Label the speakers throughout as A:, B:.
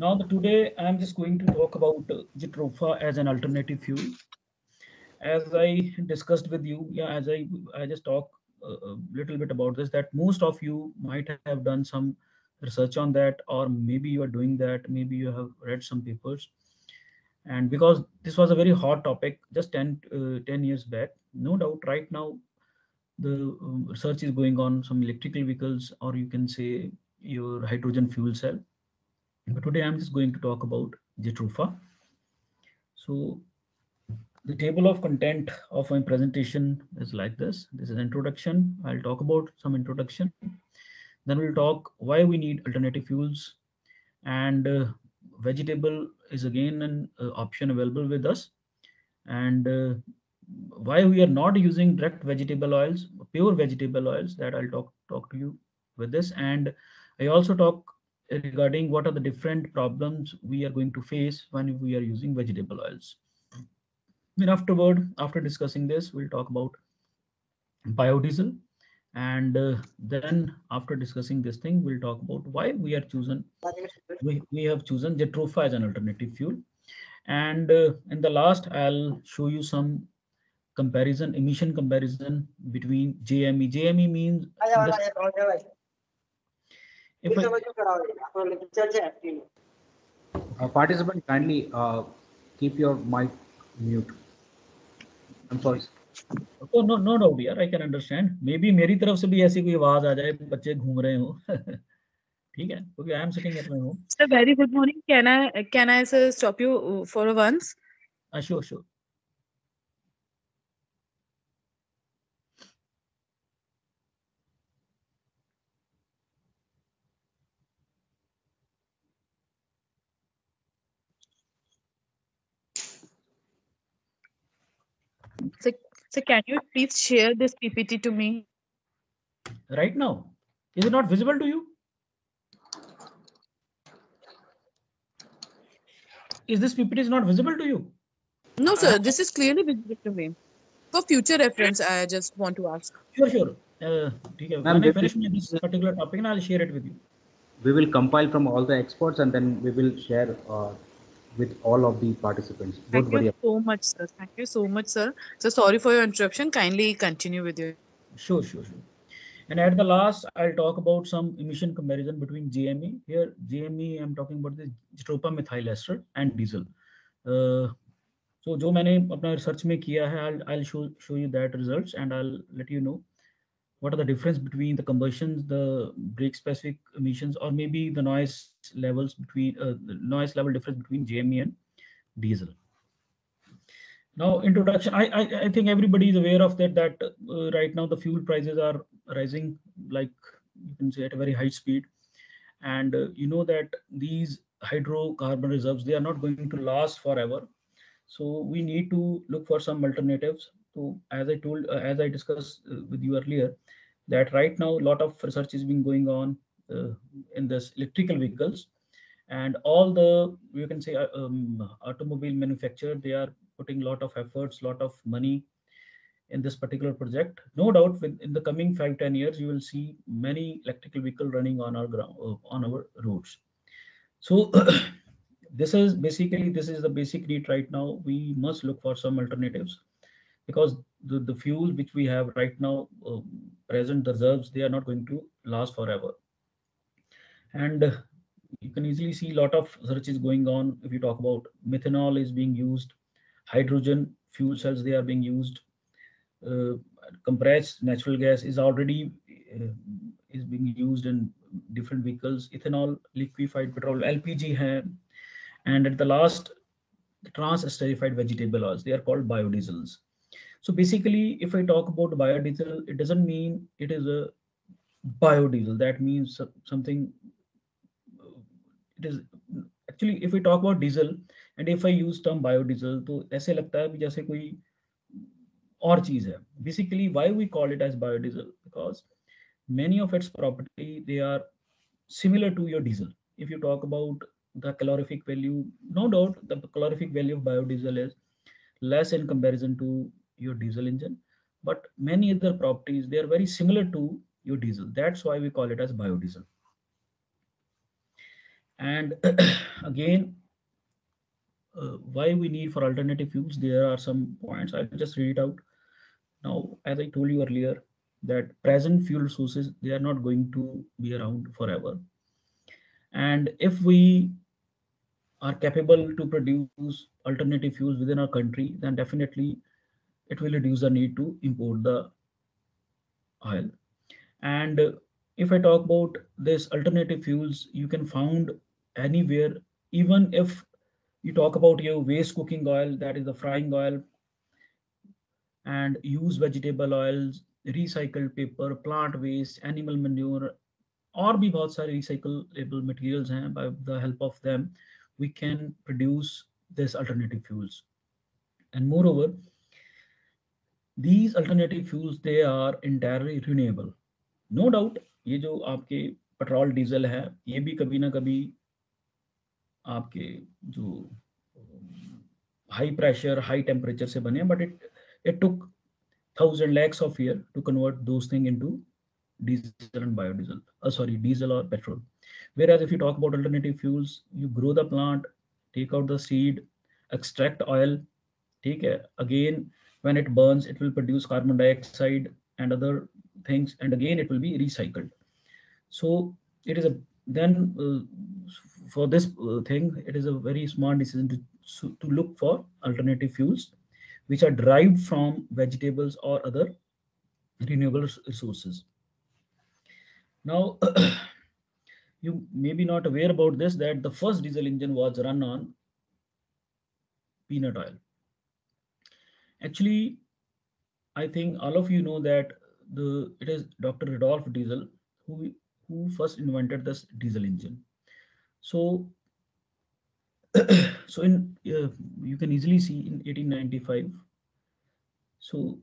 A: Today I'm just going to talk about Jitropha as an alternative fuel. As I discussed with you, as I just talk a little bit about this, that most of you might have done some research on that, or maybe you are doing that, maybe you have read some papers. And because this was a very hot topic just 10 years back, no doubt right now the research is going on some electrical vehicles, or you can say your hydrogen fuel cell. But today I'm just going to talk about Jitropha. So the table of content of my presentation is like this. This is introduction. I'll talk about some introduction. Then we'll talk why we need alternative fuels, and vegetable is again an option available with us, and why we are not using direct vegetable oils, pure vegetable oils. That I'll talk to you with this, and I also talk regarding what are the different problems we are going to face when we are using vegetable oils. Then afterward, after discussing this, we'll talk about biodiesel, and then after discussing this thing, we'll talk about why we have chosen Jatropha as an alternative fuel. And in the last, I'll show you some emission comparison between JME. JME means this. If I
B: Participant, kindly keep your mic mute. I'm sorry.
A: तो no doubt यार, I can understand, may be मेरी तरफ से भी ऐसी कोई आवाज आ जाए, बच्चे घूम रहे हो ठीक है, क्योंकि I am sitting at my home.
C: Sir, very good morning. Can I sir stop you for once?
A: Sure sure.
C: Sir, sir, can you please share this PPT to me?
A: Right now, is it not visible to you? Is this PPT is not visible to you?
C: No, sir. This is clearly visible to me. For future reference, I just want to ask.
A: Sure, sure. ठीक है.
B: Ma'am,
A: When I finish with this particular topic, I'll share it with you.
B: we will compile from all the experts and then we will share with all of the participants. Don't
C: Thank you
B: worry.
C: so much, sir. Thank you so much, sir. So sorry for your interruption. Kindly continue with your.
A: Sure, sure, sure. And at the last, I'll talk about some emission comparison between JME. Here, JME, I'm talking about the Jatropha methyl ester and diesel. So जो मैंने अपना research में किया है, I'll show you that results, and I'll let you know what are the difference between the combustions, the brake specific emissions, or maybe the noise levels between the noise level difference between JME and diesel. Now, introduction. I think everybody is aware of that right now the fuel prices are rising, like you can say, at a very high speed, and you know that these hydrocarbon reserves, they are not going to last forever. So we need to look for some alternatives. So as I discussed with you earlier, that right now a lot of research is being going on uh, in this electrical vehicles, and all the, you can say, automobile manufacturer, they are putting a lot of efforts, lot of money in this particular project. No doubt in the coming 5-10 years you will see many electrical vehicle running on our ground, on our roads. So this is the basic need right now. We must look for some alternatives, because the fuel which we have right now, present, the reserves, they are not going to last forever. And you can easily see a lot of research is going on. If you talk about methanol is being used, hydrogen fuel cells, they are being used, uh, compressed natural gas is already uh, is being used in different vehicles, ethanol, liquefied petrol, LPG hai, and at the last, the trans esterified vegetable oils, they are called biodiesels. So basically, if I talk about biodiesel, it doesn't mean it is a biodiesel. That means something. It is actually, if we talk about diesel, and if I use term biodiesel, तो ऐसे लगता है भी जैसे कोई और चीज है. Basically, why we call it as biodiesel? Because many of its property, they are similar to your diesel. If you talk about the calorific value, no doubt the calorific value of biodiesel is less in comparison to your diesel engine, but many other properties, they are very similar to your diesel. That's why we call it as biodiesel. And again, why we need for alternative fuels, there are some points. I'll just read it out. Now, as I told you earlier, that present fuel sources, they are not going to be around forever. And if we are capable to produce alternative fuels within our country, then definitely it will reduce the need to import the oil. And if I talk about this alternative fuels, you can found anywhere. Even if you talk about your waste cooking oil, that is the frying oil, and use vegetable oils, recycled paper, plant waste, animal manure, और भी बहुत सारे recyclable materials हैं. By the help of them, we can produce this alternative fuels. And moreover, these alternative fuels, they are entirely renewable. No doubt, ये जो आपके petrol diesel है, ये भी कभी ना कभी आपके जो हाई प्रेशर हाई टेम्परेचर से बने, but it took thousand lakhs of year to convert those things into diesel and biodiesel. Diesel or petrol. Whereas if you talk about alternative fuels, you grow the plant, take out the seed, extract oil, take again when it burns, it will produce carbon dioxide and other things, and again it will be recycled. So it is a then for this thing, it is a very smart decision to look for alternative fuels which are derived from vegetables or other renewable resources. Now, you may be not aware about this, that the first diesel engine was run on peanut oil. Actually, I think all of you know that it is Dr. Rudolf Diesel who first invented this diesel engine. So, so in you can easily see in 1895. So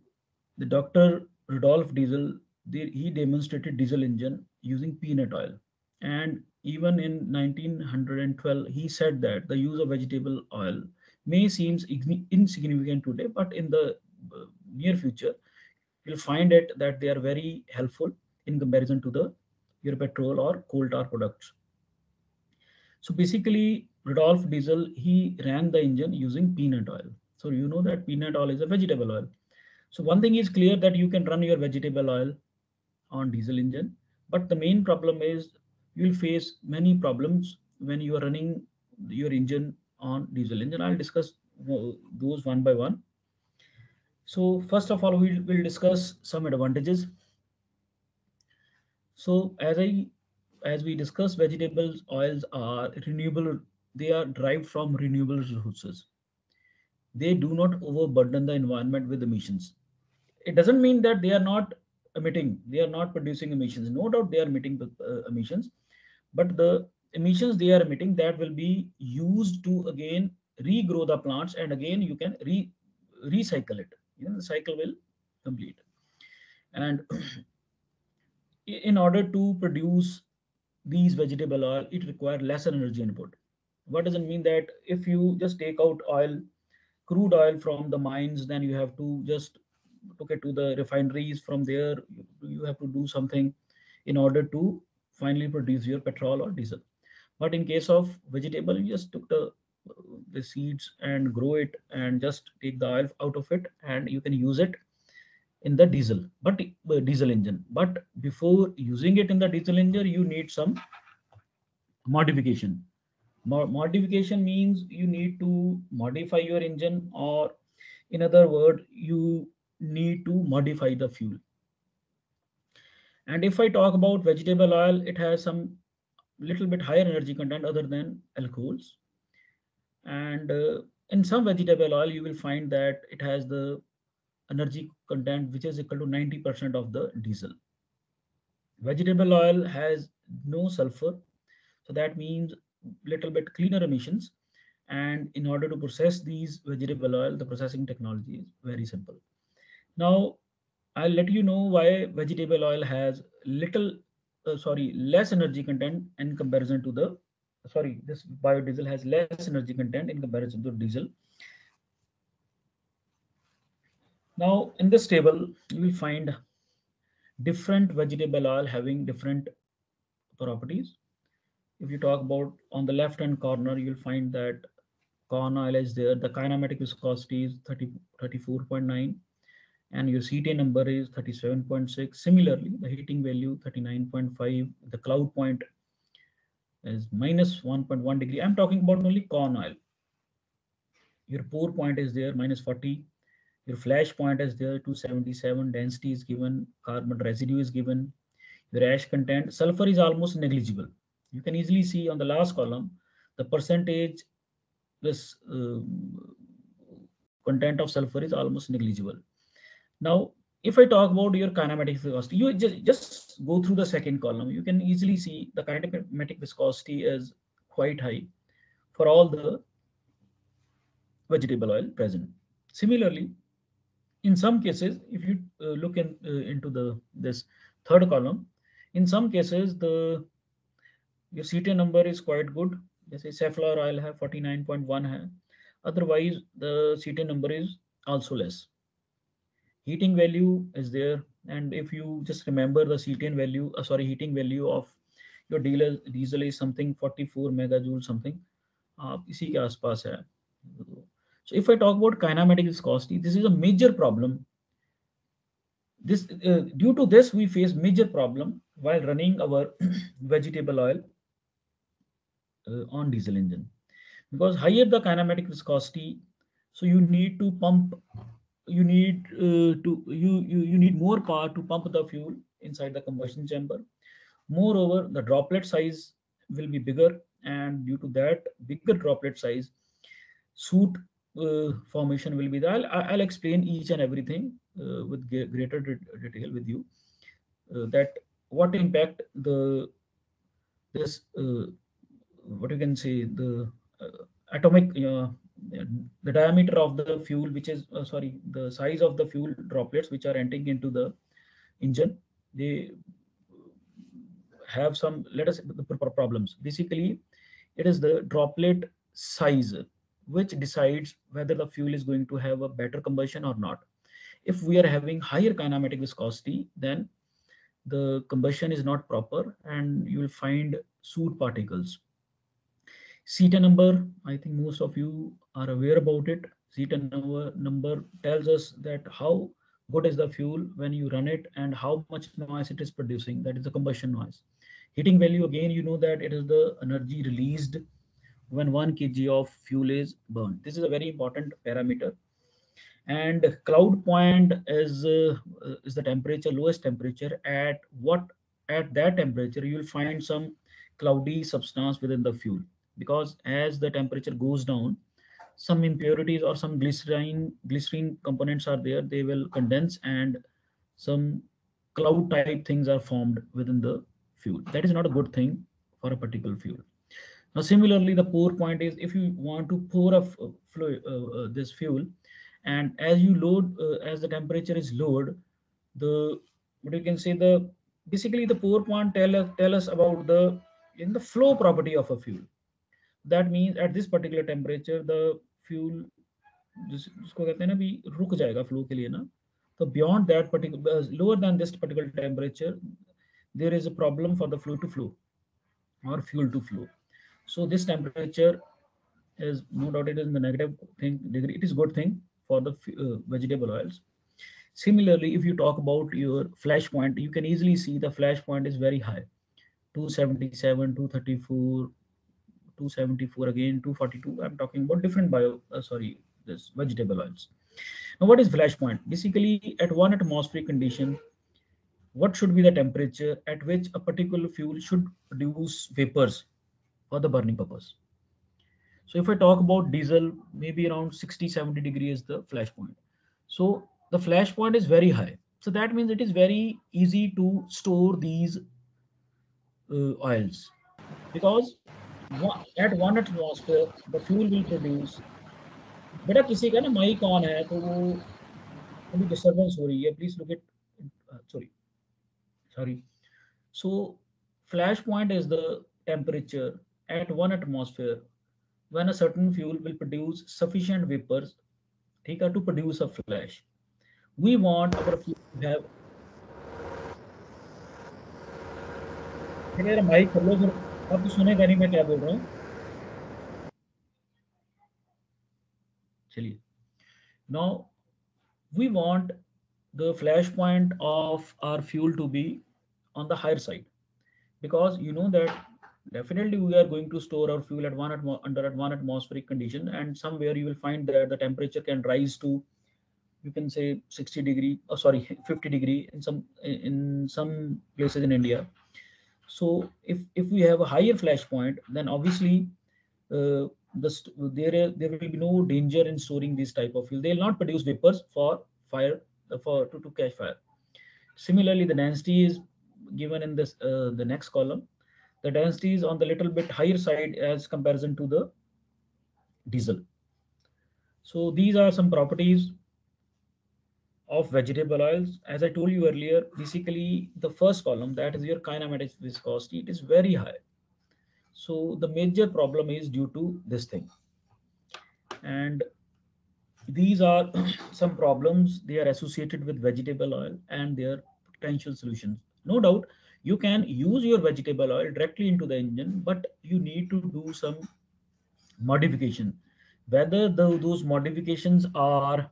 A: the Dr. Rudolf Diesel, he demonstrated diesel engine using peanut oil. And even in 1912, he said that the use of vegetable oil may seem insignificant today, but in the near future, you'll find it that they are very helpful in comparison to the your petrol or coal tar products. So basically, Rudolf Diesel, he ran the engine using peanut oil. So you know that peanut oil is a vegetable oil. So one thing is clear, that you can run your vegetable oil on diesel engine, but the main problem is you will face many problems when you are running your engine on diesel engine. I'll discuss those one by one. So first of all, we will discuss some advantages. So as we discuss, vegetables oils are renewable. They are derived from renewable resources. They do not overburden the environment with emissions. It doesn't mean that they are not emitting, they are not producing emissions. No doubt they are emitting emissions, but the emissions they are emitting, that will be used to again regrow the plants, and again you can recycle it. The cycle will complete. And in order to produce these vegetable oil, it requires less energy input. What does it mean? That if you just take out oil, crude oil from the mines, then you have to just took it to the refineries. From there, you have to do something in order to finally produce your petrol or diesel. But in case of vegetable, you just took the seeds and grow it, and just take the oil out of it, and you can use it in the diesel, but diesel engine. But before using it in the diesel engine, you need some modification. Modification means you need to modify your engine, or in other word, you need to modify the fuel. And if I talk about vegetable oil, it has some little bit higher energy content other than alcohols. And in some vegetable oil, you will find that it has the energy content which is equal to 90% of the diesel. Vegetable oil has no sulfur, so that means little bit cleaner emissions. And in order to process these vegetable oil, the processing technology is very simple. Now, I'll let you know why vegetable oil has less energy content in comparison to this biodiesel has less energy content in comparison to diesel. Now, in this table, you will find different vegetable oil having different properties. If you talk about on the left hand corner, you'll find that corn oil is there. The kinematic viscosity is 34.9, and your CTA number is 37.6. Similarly, the heating value 39.5. The cloud point is minus 1.1 degree. I'm talking about only corn oil. Your pour point is there, minus 40. Your flash point is there, 277. Density is given. Carbon residue is given. Your ash content, sulfur is almost negligible. You can easily see on the last column, the percentage this content of sulfur is almost negligible. Now, if I talk about your kinematic viscosity, you just go through the second column. You can easily see the kinematic viscosity is quite high for all the vegetable oil present. Similarly, in some cases, if you look into this third column, in some cases the your CTA number is quite good. जैसे safflower oil है 49.1 है. Otherwise, the CTA number is also less. Heating value is there, and if you just remember the CTN value, heating value of your diesel is something 44 megajoule something. इसी के आसपास है. So if I talk about kinematic viscosity, this is a major problem. This due to this we face major problem while running our vegetable oil on diesel engine, because higher the kinematic viscosity, so you need to pump, you need you need more power to pump the fuel inside the combustion chamber. Moreover, the droplet size will be bigger, and due to that bigger droplet size, soot formation will be there. I'll explain each and everything with greater detail with you, that what impact this what you can say the atomic the diameter of the fuel, which is the size of the fuel droplets which are entering into the engine, they have some, let us say, the problems. Basically, it is the droplet size which decides whether the fuel is going to have a better combustion or not. If we are having higher kinematic viscosity, then the combustion is not proper and you will find soot particles. CETA number, I think most of you are aware about it. CETA number tells us that how good is the fuel when you run it and how much noise it is producing. That is the combustion noise. Heating value, again, you know that it is the energy released when 1 kg of fuel is burned. This is a very important parameter. And cloud point is the temperature, lowest temperature. At that temperature you will find some cloudy substance within the fuel, because as the temperature goes down, some impurities or some glycerine components are there, they will condense and some cloud type things are formed within the fuel. That is not a good thing for a particular fuel. Now similarly, the pour point is if you want to pour this fuel, and as you load as the temperature is lowered, the what you can say the basically the pour point tell us about the in the flow property of a fuel. That means at this particular temperature the fuel जिसको कहते हैं ना भी रुक जाएगा flow के लिए ना, तो beyond that particular lower than this particular temperature there is a problem for the flow to flow or fuel to flow. So this temperature is no doubt it is in the negative thing degree. It is good thing for the vegetable oils. Similarly, if you talk about your flash point, you can easily see the flash point is very high, 277, 234, 274 again, 242. I'm talking about different this vegetable oils. Now, what is flash point? Basically, at 1 atmospheric condition, what should be the temperature at which a particular fuel should produce vapors for the burning purpose? So if I talk about diesel, maybe around 60-70 degrees is the flash point. So the flash point is very high. So that means it is very easy to store these oils, because at 1 atmosphere the fuel will produce. बेटा किसी का ना mic on है तो वो अभी disturbance हो रही है, please look it. Sorry. So flash point is the temperature at 1 atmosphere when a certain fuel will produce sufficient vapors to produce a flash. We want our fuel to have. मेरा mic खोलो फिर. आपको सुनेगा नहीं मैं क्या बोल रहा हूँ? चलिए, now we want the flash point of our fuel to be on the higher side, because you know that definitely we are going to store our fuel at under at 1 atmospheric condition, and somewhere you will find that the temperature can rise to, you can say, 60 degree, oh sorry, 50 degree in some places in India. So if we have a higher flash point, then obviously there will be no danger in storing this type of fuel. They will not produce vapors for fire, to catch fire. Similarly, the density is given in this the next column. The density is on the little bit higher side as comparison to the diesel. So these are some properties of vegetable oils. As I told you earlier, basically the first column, that is your kinematic viscosity, it is very high. So the major problem is due to this thing. And these are some problems they are associated with vegetable oil and their potential solutions. No doubt you can use your vegetable oil directly into the engine, but you need to do some modification. Whether those modifications are,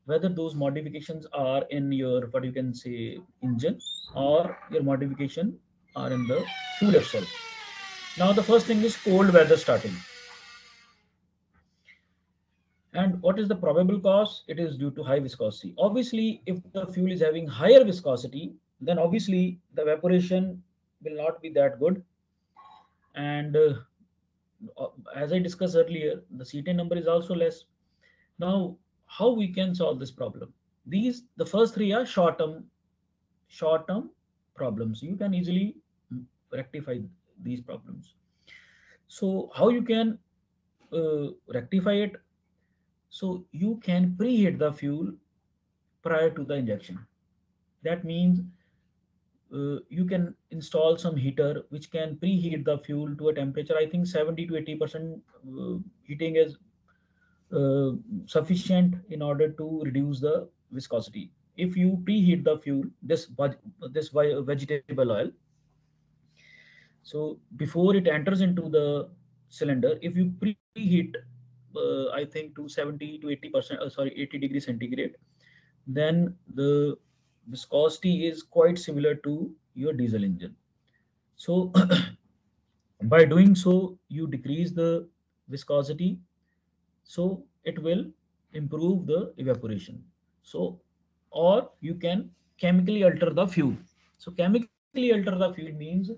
A: whether those modifications are in your, what you can say, engine, or your modification are in the fuel itself. Now the first thing is cold weather starting. And what is the probable cause? It is due to high viscosity. Obviously, if the fuel is having higher viscosity, then obviously the evaporation will not be that good. And as I discussed earlier, the Cetane number is also less. Now, how we can solve this problem? The first three are short-term problems. You can easily rectify these problems. So how you can rectify it? So you can preheat the fuel prior to the injection. That means you can install some heater which can preheat the fuel to a temperature. I think 70 to 80% heating is uh, sufficient in order to reduce the viscosity. If you preheat the fuel, this vegetable oil, so before it enters into the cylinder, if you preheat, I think to 70 to 80%, sorry, 80 degrees centigrade, then the viscosity is quite similar to your diesel engine. So by doing so, you decrease the viscosity, so it will improve the evaporation. So, or you can chemically alter the fuel. So chemically alter the fuel means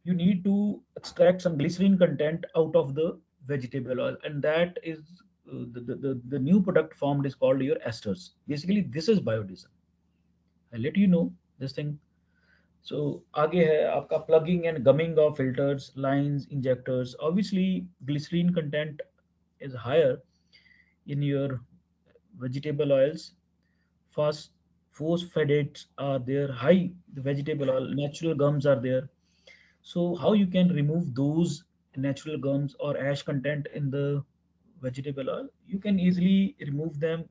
A: you need to extract some glycerin content out of the vegetable oil, and that is the new product formed is called your esters. Basically this is biodiesel. I let you know this thing. So आगे है आपका plugging and gumming of filters, lines, injectors. Obviously glycerin content is higher in your vegetable oils. Fast phosphatates are there, high the vegetable oil, natural gums are there. So how you can remove those natural gums or ash content in the vegetable oil? You can easily remove them.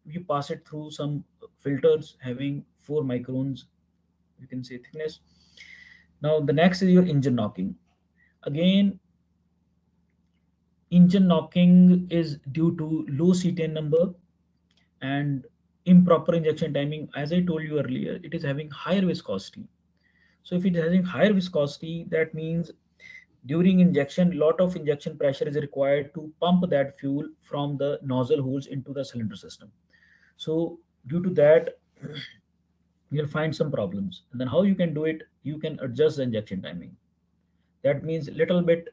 A: You pass it through some filters having 4 microns, you can say, thickness. Now the next is your engine knocking. Again, engine knocking is due to low cetane number and improper injection timing. As I told you earlier, it is having higher viscosity. So if it is having higher viscosity, that means during injection, lot of injection pressure is required to pump that fuel from the nozzle holes into the cylinder system. So due to that, you'll find some problems. And then how you can do it? You can adjust the injection timing. That means little bit.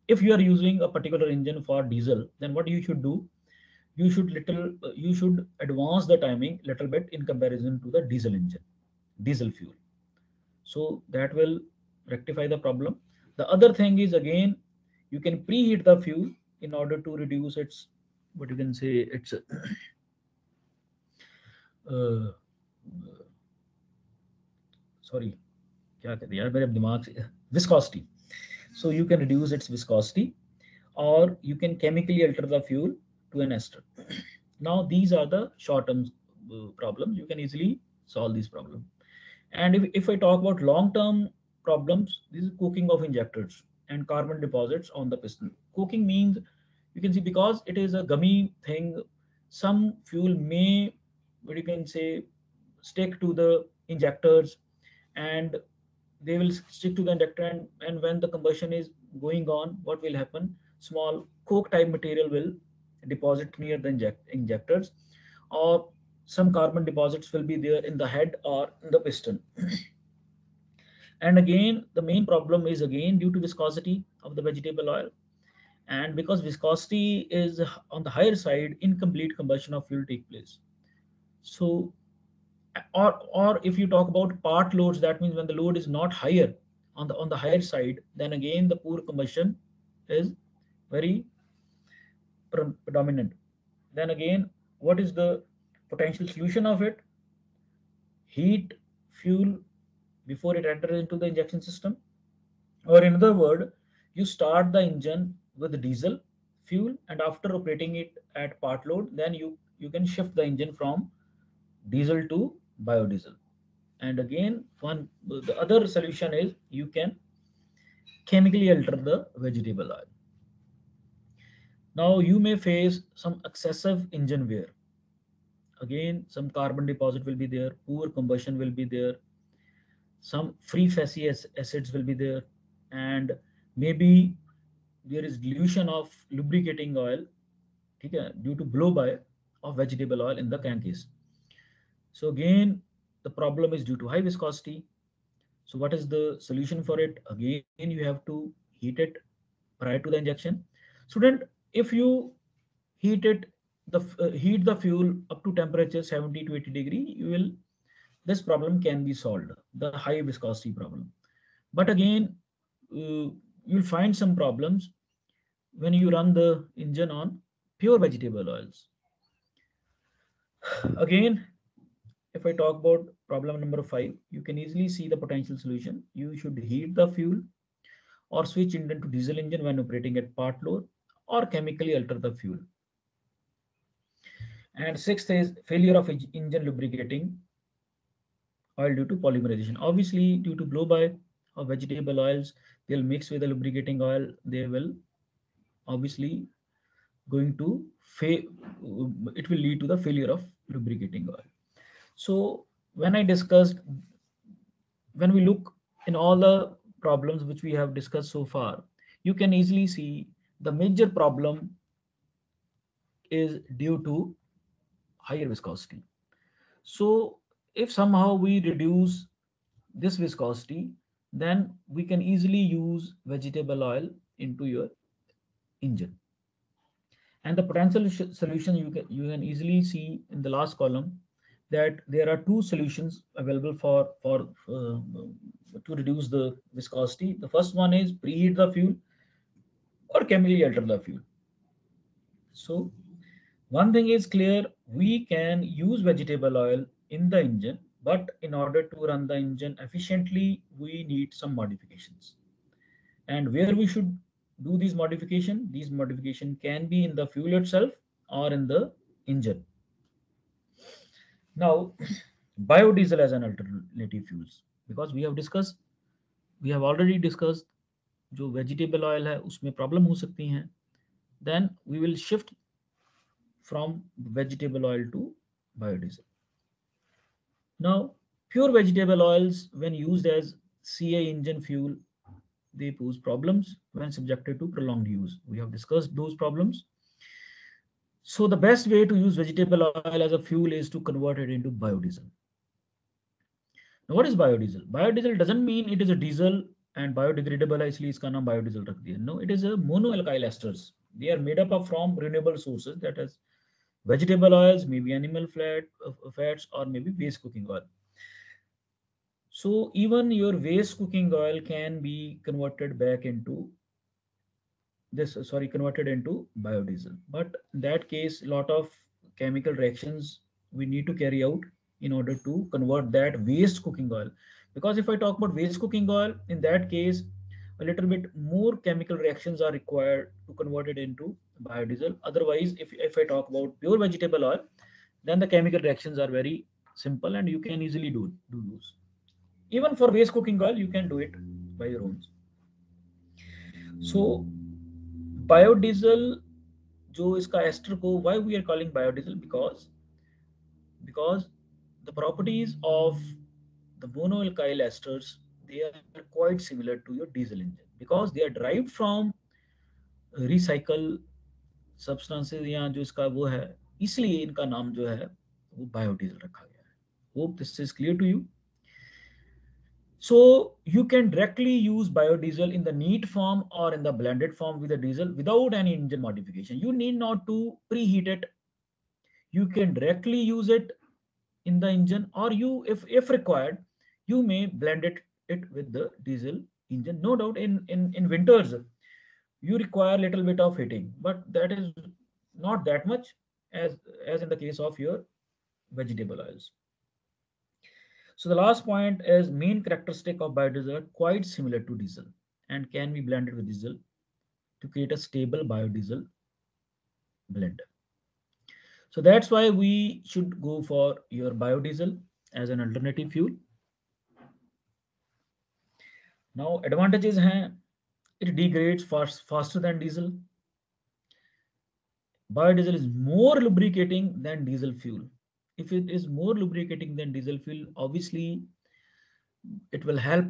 A: If you are using a particular engine for diesel, then what you should do? You should advance the timing little bit in comparison to the diesel engine, diesel fuel. So that will rectify the problem. The other thing is, again, you can preheat the fuel in order to reduce its, what you can say, its uh, sorry, क्या कहते हैं यार मेरे दिमाग से, viscosity. So you can reduce its viscosity, or you can chemically alter the fuel to an ester. Now these are the short-term problems. You can easily solve these problems. And if I talk about long-term problems. This is coking of injectors and carbon deposits on the piston. Coking means, you can see, because it is a gummy thing, some fuel may, what you can say, stick to the injectors, and they will stick to the injector, and when the combustion is going on, what will happen? Small coke type material will deposit near the injectors, or some carbon deposits will be there in the head or in the piston. And again, the main problem is again due to viscosity of the vegetable oil. And because viscosity is on the higher side, incomplete combustion of fuel take place. So, or if you talk about part loads, that means when the load is not higher, on the higher side, then again the poor combustion is very predominant. Then again, what is the potential solution of it? Heat fuel before it enters into the injection system. Or in other word, you start the engine with diesel fuel, and after operating it at part load, then you can shift the engine from diesel to biodiesel. And again, one the other solution is you can chemically alter the vegetable oil. Now you may face some excessive engine wear. Again, some carbon deposit will be there, poor combustion will be there, some free fatty acids will be there, and maybe there is dilution of lubricating oil, okay, due to blow by of vegetable oil in the crankcase. So again, the problem is due to high viscosity. So what is the solution for it? Again, you have to heat it prior to the injection. Student, if you heat it, heat the fuel up to temperature 70 to 80 degree, you will, this problem can be solved, the high viscosity problem. But again, you'll find some problems when you run the engine on pure vegetable oils. Again, if I talk about problem number 5, you can easily see the potential solution. You should heat the fuel or switch engine to diesel engine when operating at part load, or chemically alter the fuel. And sixth is failure of engine lubricating oil due to polymerization. Obviously, due to blow by of vegetable oils, they'll mix with the lubricating oil. They will obviously going to it will lead to the failure of lubricating oil. So when I discussed, when we look in all the problems which we have discussed so far, you can easily see the major problem is due to higher viscosity. So if somehow we reduce this viscosity, then we can easily use vegetable oil into your engine. And the potential solution, you can easily see in the last column that there are two solutions available for to reduce the viscosity. The first one is preheat the fuel or chemically alter the fuel. So one thing is clear, we can use vegetable oil in the engine, but in order to run the engine efficiently, we need some modifications. And where we should do these modification can be in the fuel itself or in the engine. Now, biodiesel as an alternative fuels, because we have already discussed जो vegetable oil है उसमें problem हो सकती हैं, then we will shift from vegetable oil to biodiesel. Now, pure vegetable oils, when used as CI engine fuel, they pose problems when subjected to prolonged use. We have discussed those problems. So the best way to use vegetable oil as a fuel is to convert it into biodiesel. Now, what is biodiesel? Biodiesel doesn't mean it is a diesel and biodegradable है इसलिए इसका नाम biodiesel रख दिया. No, it is a monoalkyl esters. They are made up of from renewable sources, that is vegetable oils, maybe animal fats, or maybe waste cooking oil. So even your waste cooking oil can be converted back into converted into biodiesel. But in that case, a lot of chemical reactions we need to carry out in order to convert that waste cooking oil. Because if I talk about waste cooking oil, in that case, a little bit more chemical reactions are required to convert it into biodiesel. Otherwise, if I talk about pure vegetable oil, then the chemical reactions are very simple and you can easily do those. Even for waste cooking oil, you can do it by your own. So biodiesel जो इसका ester को, why we are calling biodiesel, because the properties of the monoalkyl esters, they are quite similar to your diesel engine because they are derived from recycle substances या जो इसका वो है, इसलिए इनका नाम जो है वो बायोडीजल रखा गया है. Hope this is clear to you. So you can directly use biodiesel in the neat form or in the blended form with the diesel without any engine modification. You need not to preheat it. You can directly use it in the engine, or you, if required, you may blend it with the diesel engine. No doubt in winters you require a little bit of heating, but that is not that much as in the case of your vegetable oils. So the last point is main characteristic of biodiesel are quite similar to diesel and can be blended with diesel to create a stable biodiesel blend. So that's why we should go for your biodiesel as an alternative fuel. Now advantages हैं, it degrades faster than diesel. Biodiesel is more lubricating than diesel fuel. If it is more lubricating than diesel fuel, obviously it will help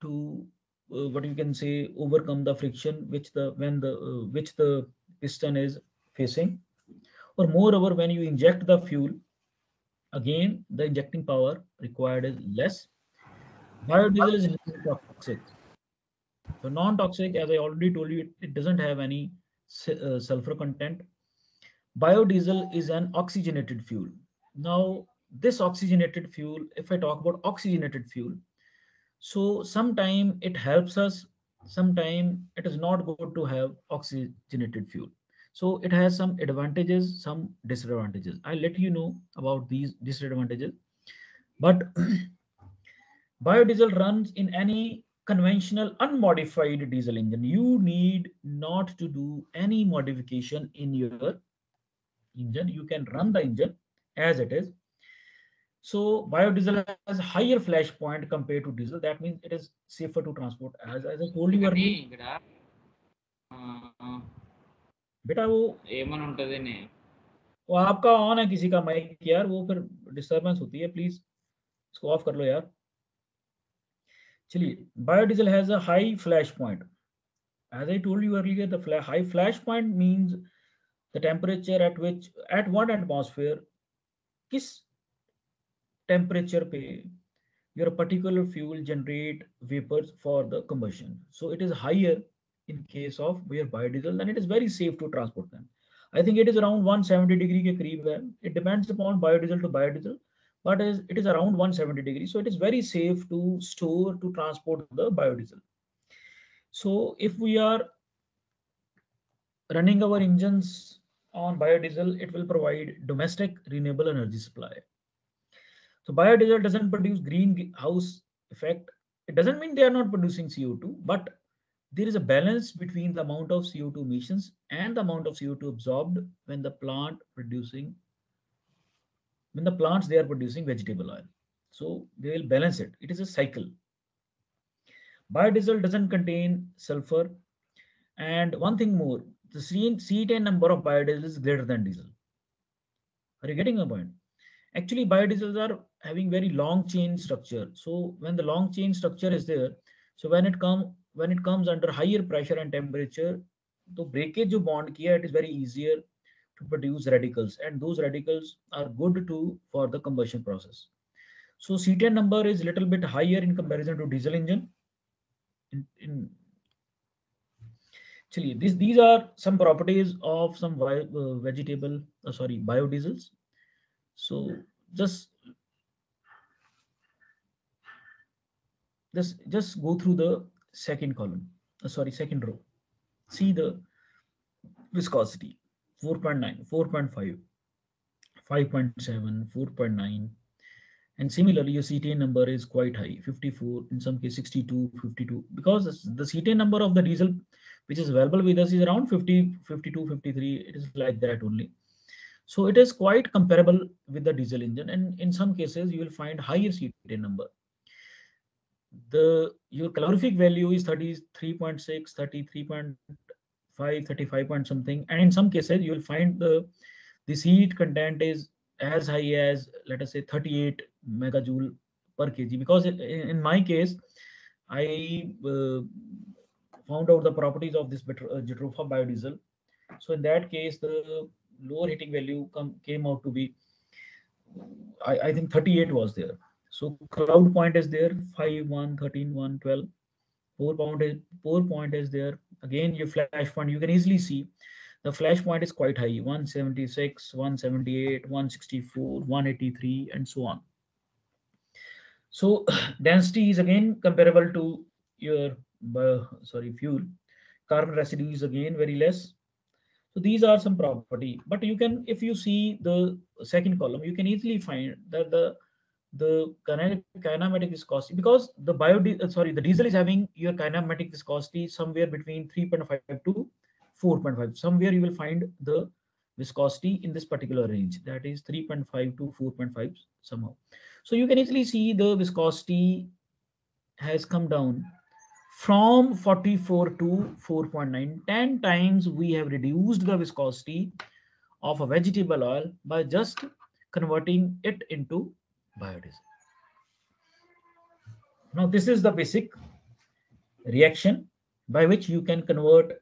A: to what you can say overcome the friction which the piston is facing. Or moreover, when you inject the fuel, again the injecting power required is less. Biodiesel is non-toxic. So non-toxic, as I already told you, it doesn't have any sulfur content. Biodiesel is an oxygenated fuel. Now, this oxygenated fuel, if I talk about oxygenated fuel, so sometime it helps us, sometime it is not good to have oxygenated fuel. So it has some advantages, some disadvantages. I'll let you know about these disadvantages. But biodiesel runs in any conventional unmodified diesel engine. You need not to do any modification in your engine. You can run the engine as it is. So biodiesel has higher flash point compared to diesel. That means it is safer to transport. As I told you earlier, बेटा वो आपका on है, किसी का mic यार, वो फिर disturbance होती है, प्लीज इसको ऑफ कर लो यार. चलिए, biodiesel has a high flash point. As I told you earlier, the high flash point means the temperature at which, at 1 atmosphere, किस temperature पे your particular fuel generate vapors for the combustion. So it is higher in case of your biodiesel, then it is very safe to transport them. I think it is around 170 degree के करीब है. It depends upon biodiesel to biodiesel, but it is around 170 degrees. So it is very safe to store, to transport the biodiesel. So if we are running our engines on biodiesel, it will provide domestic renewable energy supply. So biodiesel doesn't produce greenhouse effect. It doesn't mean they are not producing CO2, but there is a balance between the amount of CO2 emissions and the amount of CO2 absorbed when the plants they are producing vegetable oil. So they will balance it. It is a cycle. Biodiesel doesn't contain sulfur. And one thing more, the C10 number of biodiesel is greater than diesel. Are you getting a point? Actually, biodiesels are having very long chain structure. So when the long chain structure is there, so when it comes under higher pressure and temperature, the breakage जो bond किया, it is very easier to produce radicals, and those radicals are good for the combustion process. So C10 number is little bit higher in comparison to diesel engine. Chaliye, these are some properties of some biodiesels. So just go through the second column, second row. See the viscosity: 4.9, 4.5, 5.7, 4.9, and similarly your CTN number is quite high, 54, in some case 62, 52, because the CTN number of the diesel which is available with us is around 50, 52, 53. It is like that only. So it is quite comparable with the diesel engine, and in some cases you will find higher CTN number. your calorific value is 33.6, 33.5, 35 point something, and in some cases you will find this heat content is as high as, let us say, 38 megajoule per kg. Because in my case, I found out the properties of this Jatropha biodiesel. So in that case, the lower heating value came out to be, I think 38 was there. So cloud point is there, 5, 1, 13, 1, 12. Pour point is there. Again, your flash point, you can easily see the flash point is quite high, 176, 178, 164, 183, and so on. So density is again comparable to your fuel. Carbon residue is again very less. So these are some property. But you can, if you see the second column, you can easily find that the kinematic viscosity, because the diesel is having your kinematic viscosity somewhere between 3.5 to 4.5. Somewhere you will find the viscosity in this particular range, that is 3.5 to 4.5 somehow. So you can easily see the viscosity has come down from 44 to 4.9. 10 times we have reduced the viscosity of a vegetable oil by just converting it into biodiesel. Now, this is the basic reaction by which you can convert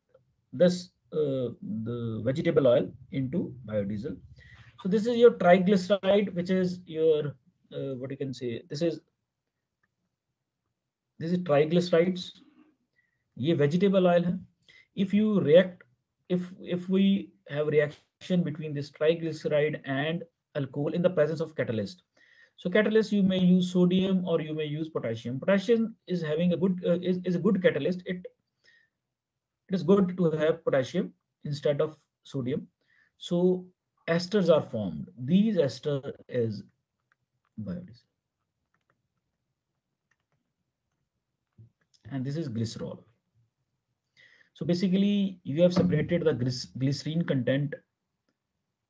A: this the vegetable oil into biodiesel. So this is your triglyceride, which is your what you can say. This is triglycerides. ये vegetable oil है. If you react, if we have reaction between this triglyceride and alcohol in the presence of catalyst. So catalyst, you may use sodium or you may use potassium. Potassium is having a good is a good catalyst. It is good to have potassium instead of sodium. So esters are formed. These ester is biodiesel, and this is glycerol. So basically, you have separated the glycerine content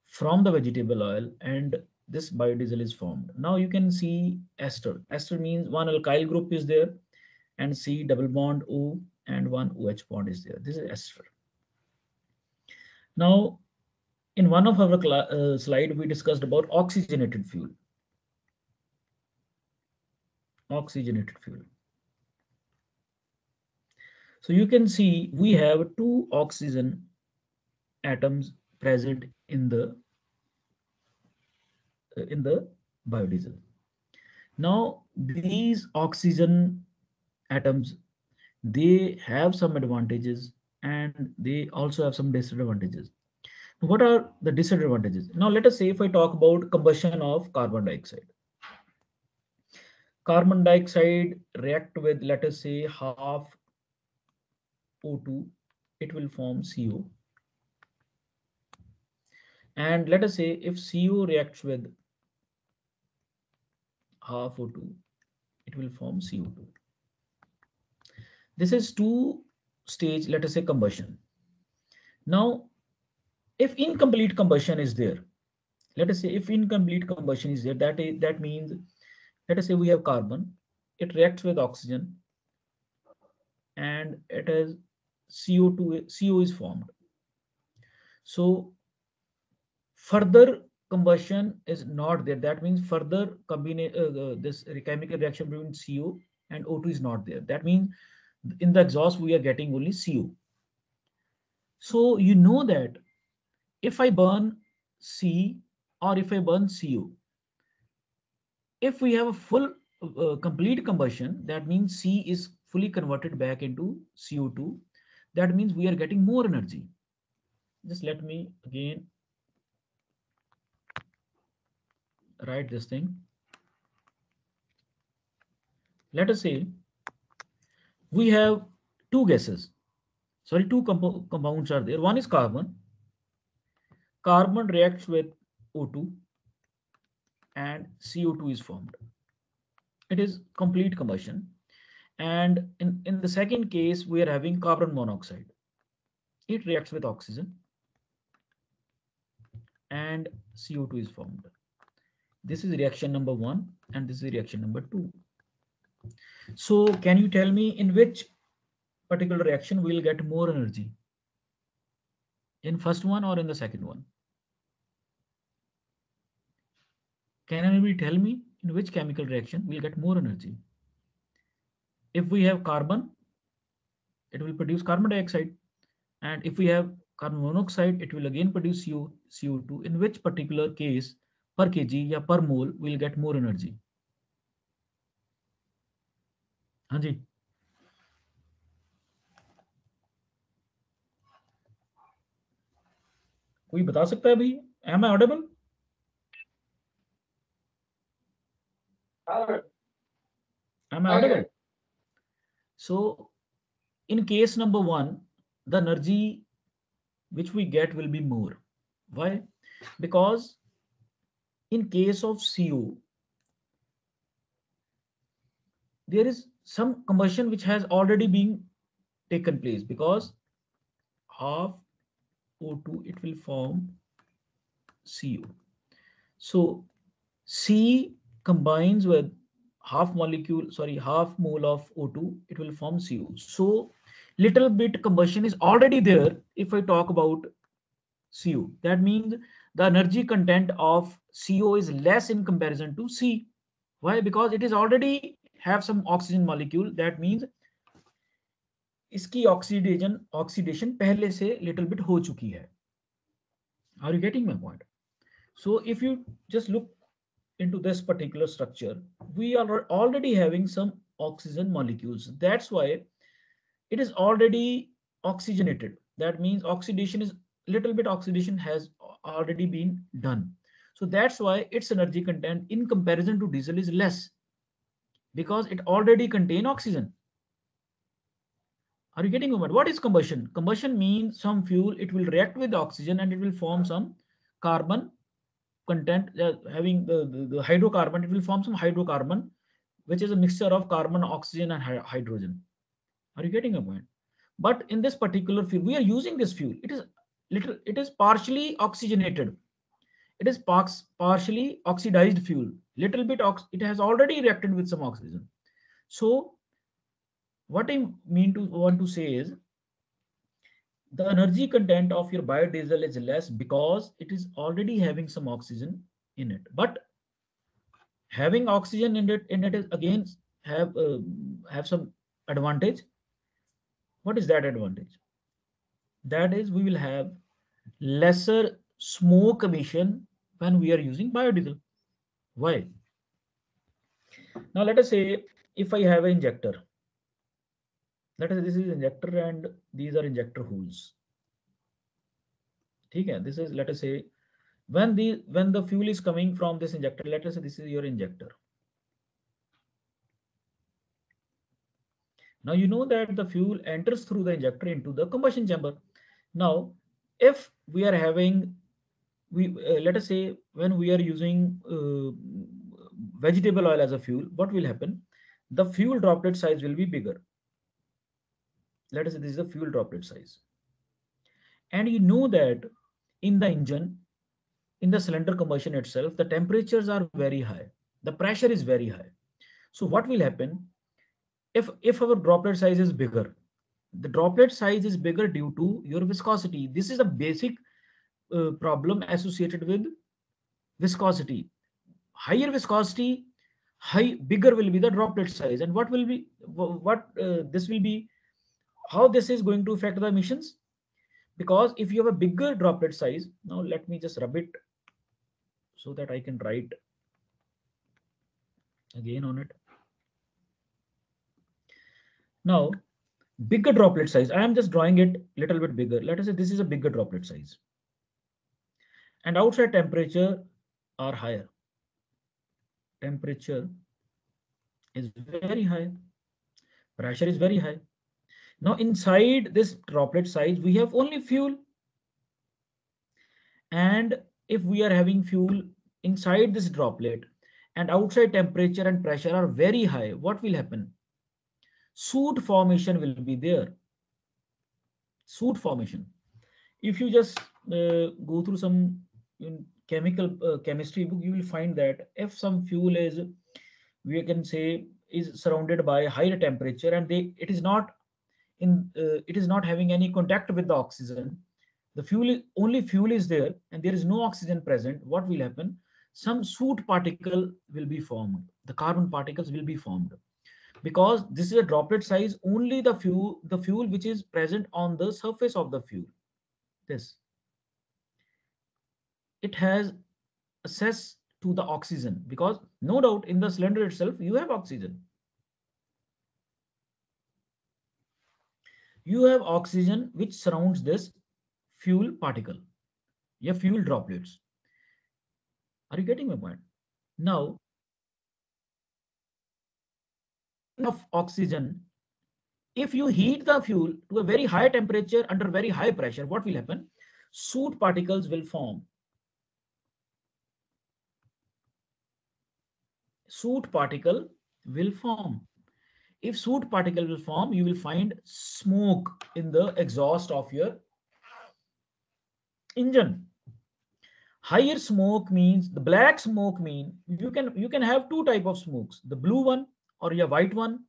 A: from the vegetable oil, and this biodiesel is formed. Now you can see ester. Ester means one alkyl group is there, and C double bond O, and one OH bond is there. This is ester. Now, in one of our slide, we discussed about oxygenated fuel. Oxygenated fuel. So you can see we have two oxygen atoms present in the biodiesel. Now these oxygen atoms, they have some advantages and they also have some disadvantages. What are the disadvantages? Now let us say if I talk about combustion of carbon dioxide. Carbon dioxide react with, let us say, half O2, it will form CO. And let us say if CO reacts with half O2, it will form CO2. This is two stage, let us say, combustion. Now, if incomplete combustion is there, let us say if incomplete combustion is there, that means, let us say we have carbon, it reacts with oxygen, and it has CO2, CO is formed. So further combustion is not there. That means further this chemical reaction between CO and O2 is not there. That means in the exhaust we are getting only CO. So you know that if I burn C or if I burn CO, if we have a full complete combustion, that means C is fully converted back into CO2. That means we are getting more energy. Just let me again write this thing. Let us say we have two gases. Sorry, two compounds are there. One is carbon. Carbon reacts with O2 and CO2 is formed. It is complete combustion. And in the second case, we are having carbon monoxide. It reacts with oxygen and CO2 is formed. This is reaction number 1 and this is reaction number 2. So can you tell me in which particular reaction we'll get more energy? In first one or in the second one? Can anybody tell me in which chemical reaction we'll get more energy? If we have carbon, it will produce carbon dioxide. And if we have carbon monoxide, it will again produce CO2. In which particular case per kg या per mole we'll get more energy? हाँ जी, कोई बता सकता है भाई? Am I audible? Am I audible? So in case number one, the energy which we get will be more. Why? Because in case of CO, there is some combustion which has already been taken place, because half O2 it will form CO. So C combines with half mole of O2, it will form CO. So little bit combustion is already there. If I talk about CO, that means the energy content of CO is less in comparison to C. Why? Because it is already have some oxygen molecule. That means इसकी oxidation पहले से little bit हो चुकी है. Are you getting my point? So if you just look into this particular structure, we are already having some oxygen molecules. That's why it is already oxygenated. That means oxidation is little bit oxidation has already been done. So that's why its energy content in comparison to diesel is less, because it already contain oxygen. Are you getting me? What is combustion? Combustion means some fuel, it will react with oxygen and it will form some carbon content, having the hydrocarbon, it will form some hydrocarbon, which is a mixture of carbon, oxygen, and hydrogen. Are you getting a point? But in this particular fuel, we are using this fuel. It is partially oxygenated. It is partially oxidized fuel. Little bit it has already reacted with some oxygen. So what I want to say is the energy content of your biodiesel is less because it is already having some oxygen in it. But having oxygen in it is again have some advantage. What is that advantage? That is, we will have lesser smoke emission when we are using biodiesel. Why? Now let us say if I have an injector. Let us say this is injector and these are injector holes. Okay, this is, let us say, when the fuel is coming from this injector, let us say this is your injector. Now you know that the fuel enters through the injector into the combustion chamber. Now if we are having, let us say when we are using vegetable oil as a fuel, what will happen? The fuel droplet size will be bigger. Let us say this is the fuel droplet size. And you know that in the engine, in the cylinder combustion itself, the temperatures are very high. The pressure is very high. So what will happen? If our droplet size is bigger, the droplet size is bigger due to your viscosity. This is a basic problem associated with viscosity. Higher viscosity, bigger will be the droplet size. And what will be this will be, how this is going to affect the emissions? Because if you have a bigger droplet size, now let me just rub it so that I can write again on it. Now bigger droplet size, I am just drawing it little bit bigger. Let us say this is a bigger droplet size, and outside temperature are higher. Temperature is very high, pressure is very high. Now inside this droplet size we have only fuel, and if we are having fuel inside this droplet and outside temperature and pressure are very high, what will happen? Soot formation will be there. Soot formation, if you just go through some chemical chemistry book, you will find that if some fuel is, we can say is surrounded by higher temperature, and it is not it is not having any contact with the oxygen. The only fuel is there, and there is no oxygen present. What will happen? Some soot particle will be formed. The carbon particles will be formed, because this is a droplet size. Only the fuel which is present on the surface of the fuel, this, it has access to the oxygen, because no doubt in the cylinder itself you have oxygen. You have oxygen which surrounds this fuel particle, your fuel droplets. Are you getting my point? Now, of oxygen, if you heat the fuel to a very high temperature under very high pressure, what will happen? Soot particles will form. Soot particle will form. If soot particle will form, you will find smoke in the exhaust of your engine. Higher smoke means, the black smoke mean, you can have two type of smokes, the blue one or your white one,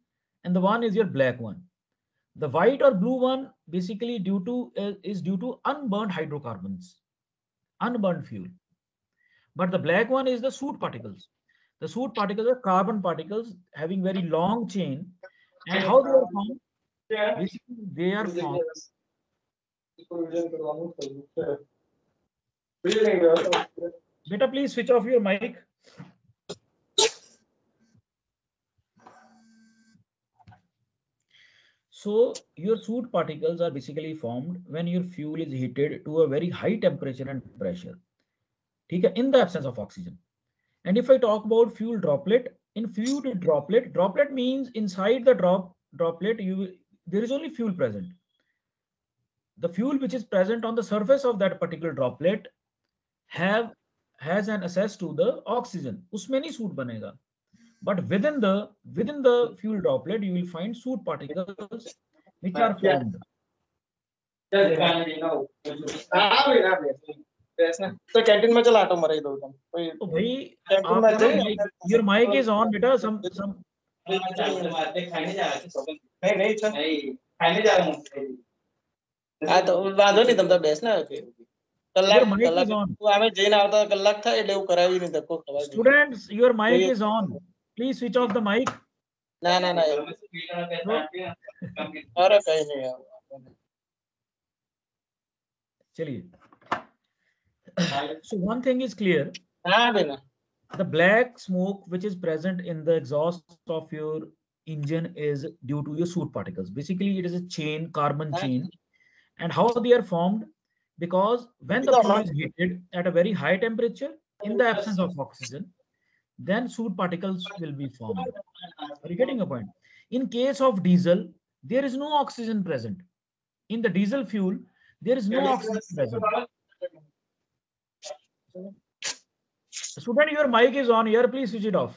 A: and the one is your black one. The white or blue one basically is due to unburned hydrocarbons, unburned fuel. But the black one is the soot particles. The soot particles are carbon particles having very long chain. And how they are formed? Basically, they are formed. Beta, please switch off your mic. So your soot particles are basically formed when your fuel is heated to a very high temperature and pressure, in the absence of oxygen. And if I talk about fuel droplet, in fuel droplet means inside the droplet, there is only fuel present. The fuel which is present on the surface of that particular droplet has an access to the oxygen. उसमें नहीं soot बनेगा. But within the fuel droplet, you will find soot particles which are formed.
D: तो canteen में चला auto मरे दो तुम
A: तो भाई your mic is on बेटा. some
D: नहीं नहीं खाने जा रहा हूं आ तो વાંધો નહીં તમ તો બેસ ને કલાક કલાક તું અમે જઈને આવતા કલાક થાય એટલે એવું કરાવી નહીં ધક્કો ખવાય.
A: Students, your mic is on. Please switch off the mic.
D: ના ના ના अरे कहीं नहीं
A: चलिए. So one thing is clear.
D: हाँ बेना.
A: The black smoke which is present in the exhaust of your engine is due to your soot particles. Basically, it is a chain, carbon chain. And how they are formed? Because when the fuel is heated at a very high temperature in the absence of oxygen, then soot particles will be formed. Are you getting a point? In case of diesel, there is no oxygen present. In the diesel fuel, there is no oxygen present. Student, your mic is on here. Please switch it off.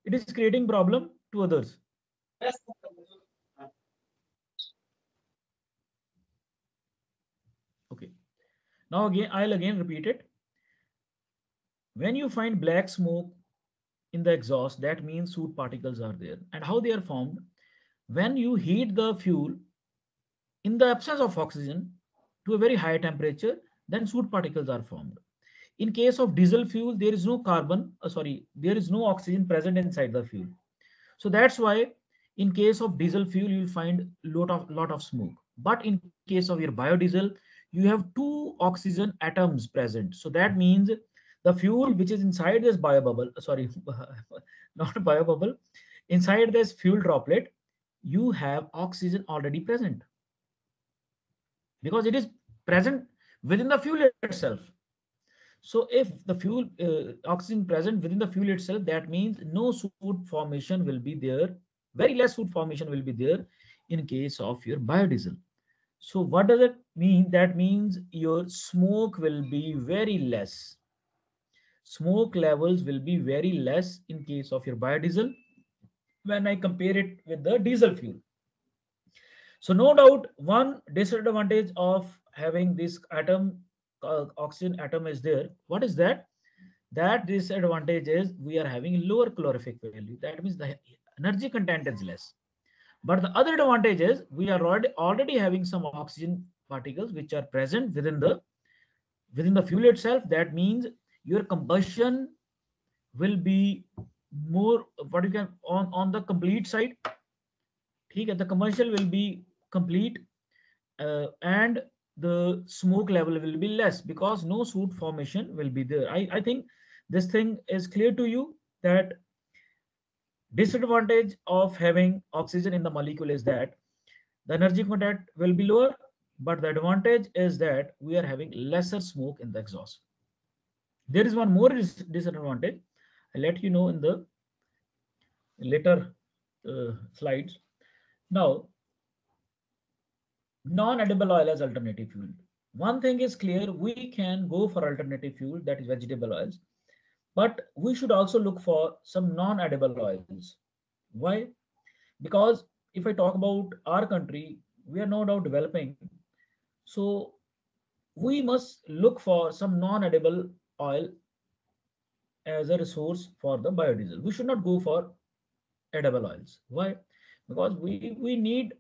A: It is creating problem to others. Okay. Now I'll again repeat it. When you find black smoke in the exhaust, that means soot particles are there. And how they are formed? When you heat the fuel in the absence of oxygen to a very high temperature, then soot particles are formed. In case of diesel fuel, there is no there is no oxygen present inside the fuel. So that's why in case of diesel fuel, you will find lot of smoke. But in case of your biodiesel, you have two oxygen atoms present. So that means the fuel which is inside this biobubble, not biobubble, inside this fuel droplet, you have oxygen already present, because it is present within the fuel itself. So if the fuel oxygen present within the fuel itself, that means no soot formation will be there. Very less soot formation will be there in case of your biodiesel. So what does it mean? That means your smoke will be very less. Smoke levels will be very less in case of your biodiesel when I compare it with the diesel fuel. So no doubt one disadvantage of having this atom, oxygen atom is there. What is that? That disadvantage is we are having lower calorific value. That means the energy content is less. But the other advantage is we are already having some oxygen particles which are present within the fuel itself. That means your combustion will be more what you can on the complete side. Okay, the commercial will be complete, and the smoke level will be less because no soot formation will be there. I think this thing is clear to you that disadvantage of having oxygen in the molecule is that the energy content will be lower, but the advantage is that we are having lesser smoke in the exhaust. There is one more disadvantage. I'll let you know in the later slides. Now, non-edible oil as alternative fuel. One thing is clear, we can go for alternative fuel, that is vegetable oils, but we should also look for some non-edible oils. Why? Because if I talk about our country, we are no doubt developing. So we must look for some non-edible oil as a resource for the biodiesel. We should not go for edible oils. Why? Because we need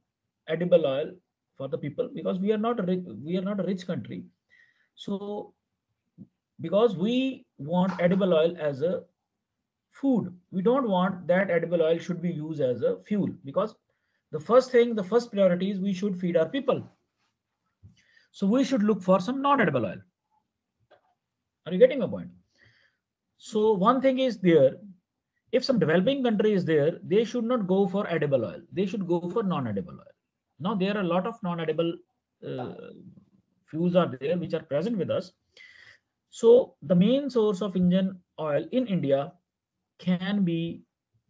A: edible oil for the people, because we are not a rich country. So because we want edible oil as a food, we don't want that edible oil should be used as a fuel, because the first priority is we should feed our people. So we should look for some non-edible oil. Are you getting my point? So one thing is there, if some developing country is there, they should not go for edible oil. They should go for non-edible oil. Now there are a lot of non-edible fuels are there which are present with us. So the main source of engine oil in India can be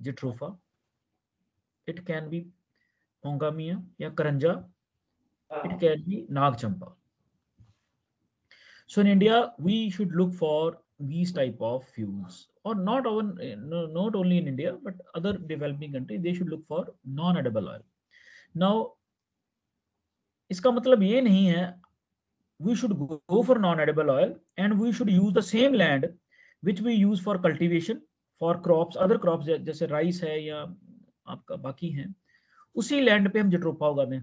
A: Jatropha. It can be Pongamia या Karanja. It can be Nag Champa. So in India, we should look for these type of fuels, or not even not only in India, but other developing countries, they should look for non-edible oil. Now, इसका मतलब ये नहीं है we should go for non-edible oil and we should use the same land which we use for cultivation for crops, other crops जैसे rice है या आपका बाकी है, उसी लैंड पे हम जट्रोफा उगा दें.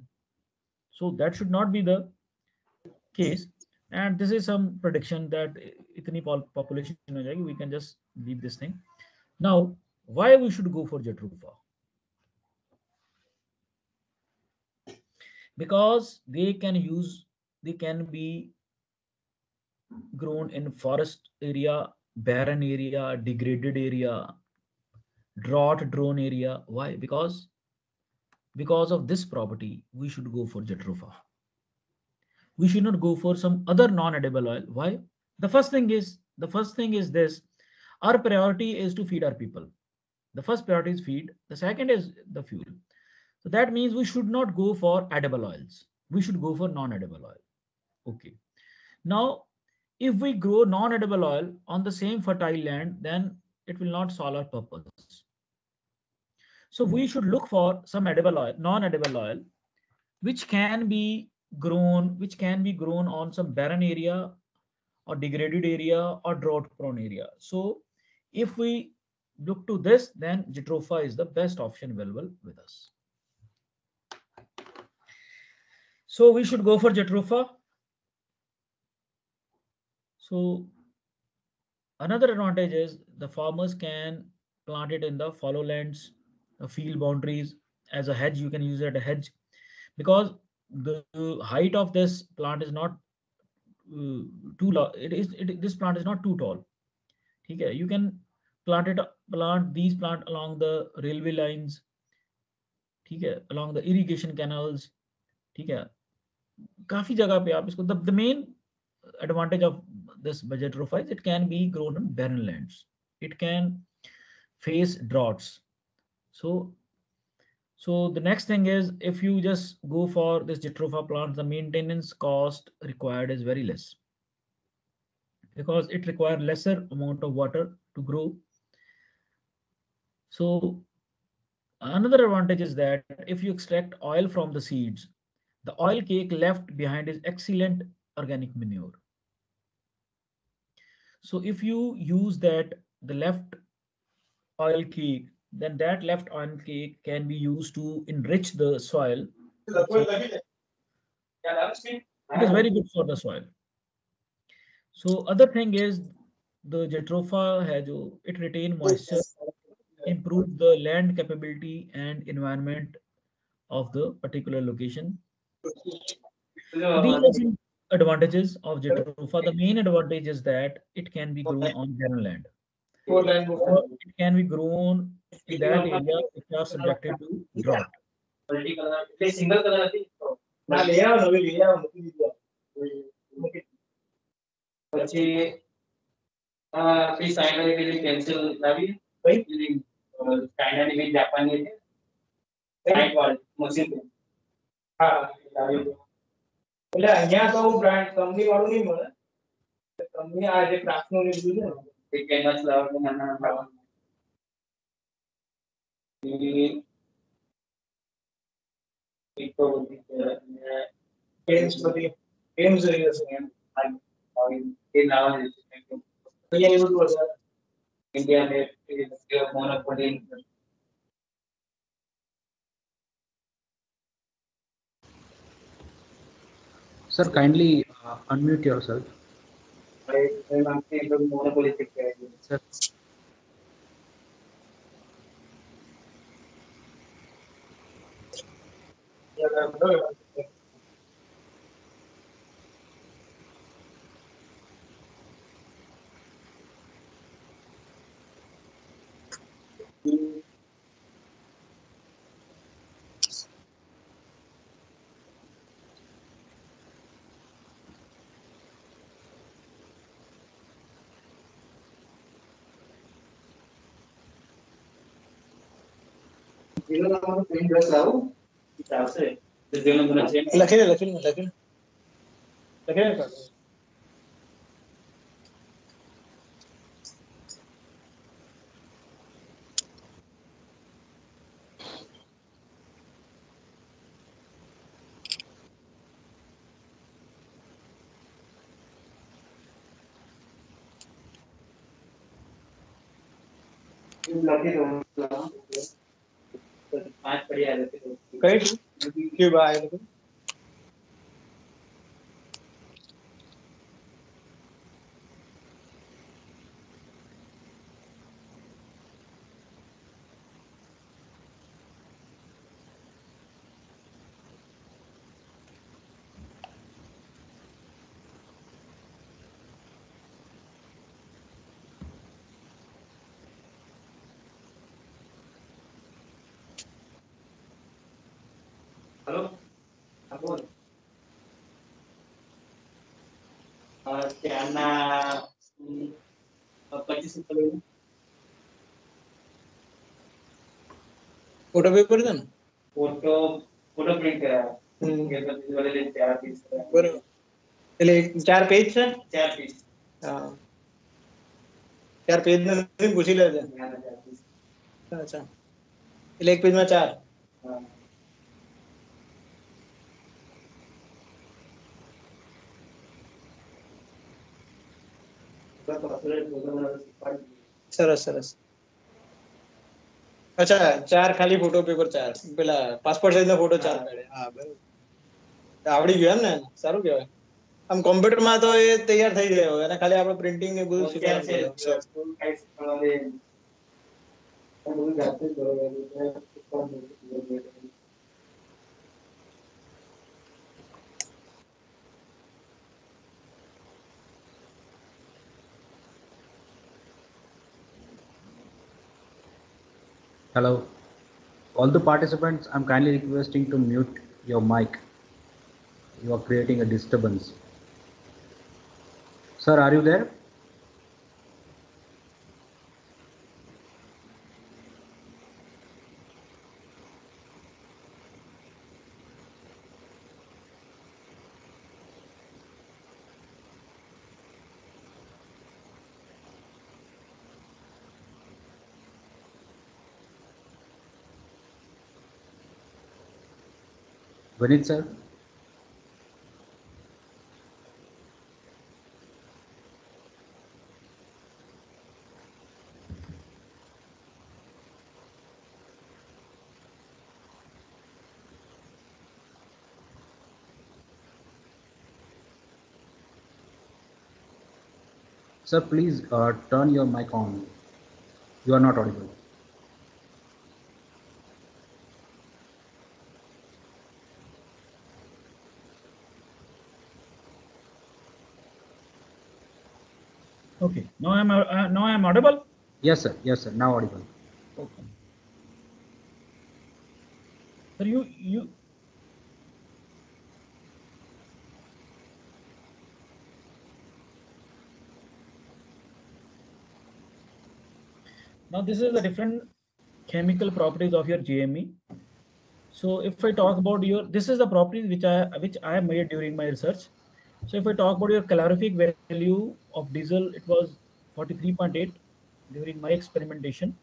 A: So that should not be the case. And this is some prediction that itni population ho jayegi, we can just leave this thing. Now, why we should go for Jatropha? Because they can be grown in forest area, barren area, degraded area, drought prone area. Why? Because of this property, we should go for Jatropha. We should not go for some other non-edible oil. Why? The first thing is this: our priority is to feed our people. The first priority is feed. The second is the fuel. So that means we should not go for edible oils. We should go for non-edible oil. Okay. Now, if we grow non-edible oil on the same fertile land, then it will not solve our purpose. So we should look for some edible oil, non-edible oil, which can be grown on some barren area or degraded area or drought prone area. So if we look to this, then Jatropha is the best option available with us. So we should go for Jatropha. So another advantage is the farmers can plant it in the fallow lands, the field boundaries. As a hedge, you can use it as a hedge, because the height of this plant is not too low. This plant is not too tall. Okay, you can plant these plant along the railway lines, okay, along the irrigation canals, okay. काफी जगह पे आप इसको, the main advantage of this Jatropha is it can be grown on barren lands. It can face droughts. So the next thing is, if you just go for this Jatropha plant, the maintenance cost required is very less, because it requires lesser amount of water to grow. So another advantage is that if you extract oil from the seeds, the oil cake left behind is excellent organic manure. So if you use that the left oil cake, then that left oil cake can be used to enrich the soil. So it is very good for the soil. So other thing is the Jatropha hai jo, it retain moisture, improve the land capability and environment of the particular location. So these are some advantages of Jatropha. The main advantage is that it can be grown on barren land, or it can be grown in that area which are subjected to drought.
D: આપણી side વાળી પેલી pencil લાવી પેલી ચાઇનાની પેલી જાપાનની છે side વાળી machine હા લાવી એટલે અહીંયા તો બ્રાન્ડ કંપની વાળું નહીં મળે કંપની આ જે ક્રાફ્ટનું લીધું છે ને એ કેનવાસ લાવવાનું નાના નાના એક તો બધી પેન્સ બધી પેન્સ રહી હશે એમ એ લાવવાની અહીંયા એવું હતું इंडिया में monopoly
B: Sir, kindly unmute yourself.
D: Monopoly
B: Sir.
D: લખીને પાંચ પડી આવે કઈ ક્યુબ આવે हेलो बोल ત્યાંના 25 फोटो पेपर था ना फोटो फोटो प्रिंट करा ये तो वाले 4 पीस बरोबर એટલે 4 પેજ છે 4 પીસ હા 4 પેજ ને પૂછી લેજે અચ્છા એટલે એક પેજ માં 4 હા સરસ સરસ અચ્છા 4 ખાલી ફોટો પેપર 4 પેલા પાસપોર્ટ સાઈઝ નો ફોટો 4 પાડે હા બરાબર આવડી ગયું એમ ને સારું કહેવાય આમ કોમ્પ્યુટર માં તો એ તૈયાર થઈ જાય અને ખાલી આપણે પ્રિન્ટિંગ ને બધું શીખવાનું છે બધું જાતે જ
B: Hello. All the participants, I'm kindly requesting to mute your mic. You are creating a disturbance. Sir, are you there? Vinit sir? Sir, please turn your mic on. You are not audible.
A: Okay. Now I'm audible.
B: Yes, sir. Yes, sir. Now audible.
A: Okay. Sir, you. Now this is the different chemical properties of your JME. So if I talk about your, this is the properties which I made during my research. So if I talk about your calorific value of diesel, it was 43.8 during my experimentation,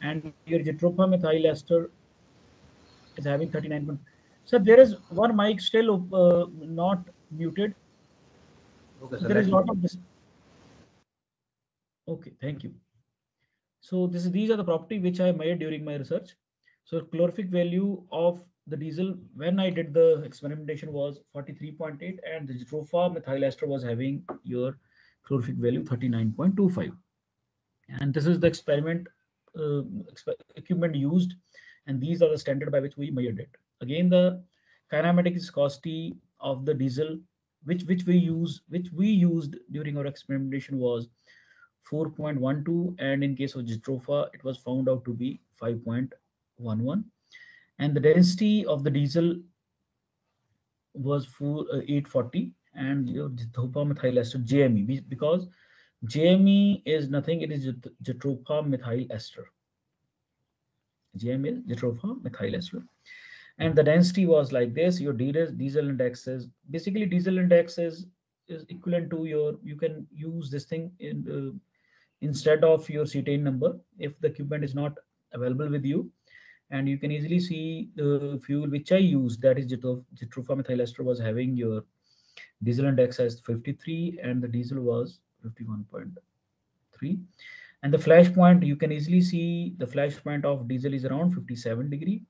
A: and your Jatropha methyl ester is having 39. So there is one mic still not muted.
B: Okay,
A: So
B: sir.
A: there is
B: Let
A: a
B: me.
A: lot of this. Okay, thank you. So these are the property which I made during my research. So calorific value of the diesel when I did the experimentation was 43.8, and the Jatropha methyl ester was having your calorific value 39.25. And this is the experiment equipment used, and these are the standard by which we measured it. Again, the kinematic viscosity of the diesel which we used during our experimentation was 4.12, and in case of Jatropha it was found out to be 5.11, and the density of the diesel was 840, and your Jatropha methyl ester JME, because JME is nothing, it is Jatropha methyl ester. JME is Jatropha methyl ester. And the density was like this. Your diesel index is basically diesel index is equivalent to your, you can use this thing in instead of your cetane number if the equipment is not available with you, and you can easily see the fuel which I used, that is Jatropha methyl ester, was having your diesel index as 53 and the diesel was 51.3, and the flash point, you can easily see the flash point of diesel is around 57 degree,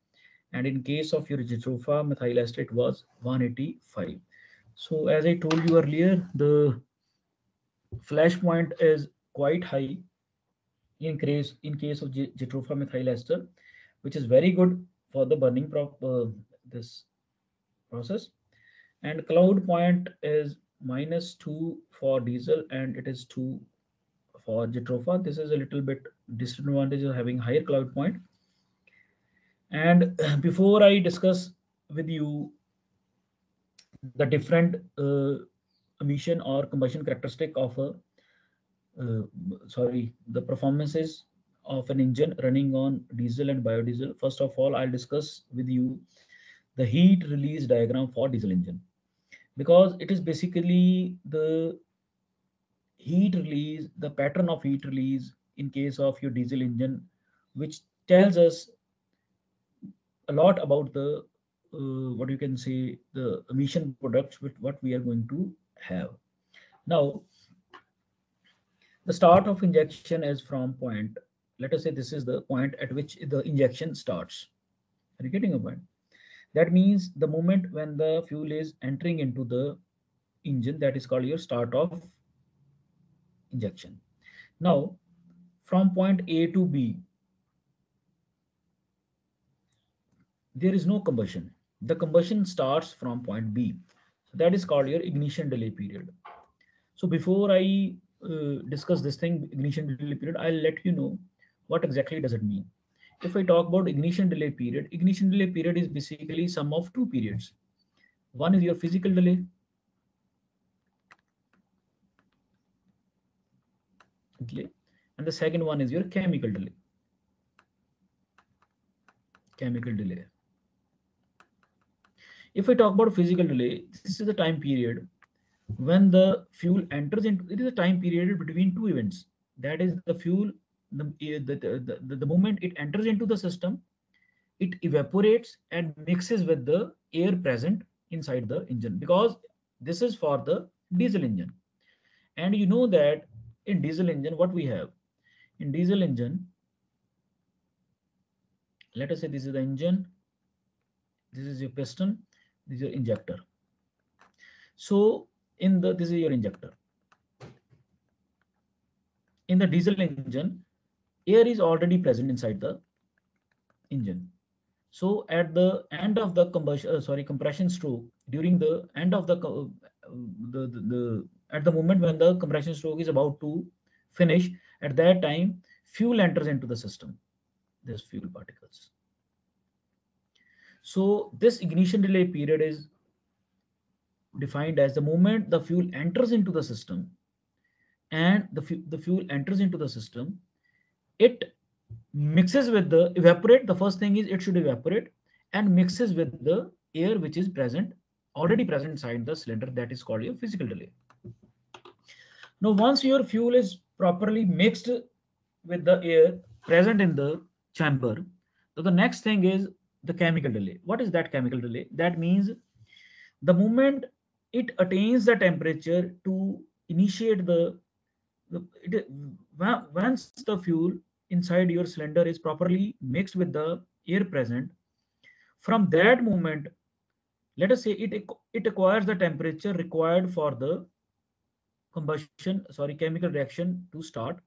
A: and in case of your Jatropha methyl ester it was 185. So as I told you earlier, the flash point is quite high in case of Jatropha methyl ester, which is very good for the burning this process. And cloud point is -2 for diesel, and it is 2 for Jatropha. This is a little bit disadvantage of having higher cloud point. And before I discuss with you the different emission or combustion characteristic of a the performances of an engine running on diesel and biodiesel, first of all I'll discuss with you the heat release diagram for diesel engine, because it is basically the heat release, the pattern of heat release in case of your diesel engine, which tells us a lot about the what you can say, the emission products with what we are going to have. Now the start of injection is from point, let us say this is the point at which the injection starts. Are you getting a point? That means the moment when the fuel is entering into the engine, that is called your start of injection. Now from point A to B there is no combustion. The combustion starts from point B. So that is called your ignition delay period. So before I discuss this thing, ignition delay period, I'll let you know what exactly does it mean. If I talk about ignition delay period is basically sum of two periods. One is your physical delay. Okay. And the second one is your chemical delay. Chemical delay. If I talk about physical delay, this is the time period when the fuel enters into, it is a time period between two events. That is the fuel, the moment it enters into the system, it evaporates and mixes with the air present inside the engine, because this is for the diesel engine. And you know that in diesel engine, what we have in diesel engine, let us say this is the engine, this is your piston, this is your injector. So in the, this is your injector. in the diesel engine, air is already present inside the engine. So at the end of the compression stroke, during the end of the at the moment when the compression stroke is about to finish, at that time fuel enters into the system. This fuel particles. So this ignition delay period is defined as the moment the fuel enters into the system, and the fuel enters into the system, it mixes with the evaporate. The first thing is it should evaporate and mixes with the air which is present, already present inside the cylinder. That is called your physical delay. Now once your fuel is properly mixed with the air present in the chamber, so the next thing is the chemical delay. What is that chemical delay? That means the moment it attains the temperature to initiate once the fuel inside your cylinder is properly mixed with the air present, from that moment, let us say it acquires the temperature required for the chemical reaction to start.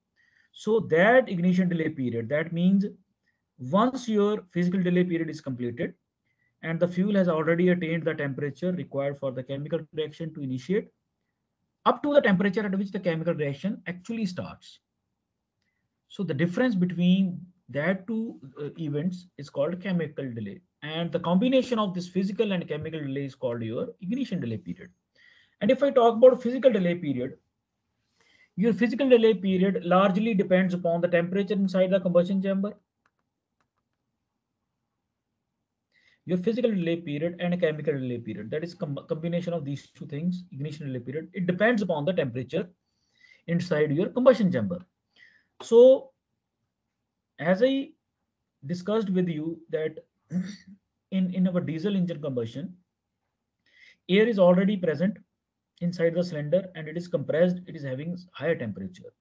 A: So that ignition delay period, that means once your physical delay period is completed and the fuel has already attained the temperature required for the chemical reaction to initiate, up to the temperature at which the chemical reaction actually starts. So the difference between that two events is called chemical delay, and the combination of this physical and chemical delay is called your ignition delay period. And if I talk about physical delay period, your physical delay period largely depends upon the temperature inside the combustion chamber. Your physical delay period and a chemical delay period, that is combination of these two things, ignition delay period, it depends upon the temperature inside your combustion chamber. So as I discussed with you that in our diesel engine combustion, air is already present inside the cylinder and it is compressed, it is having higher temperature.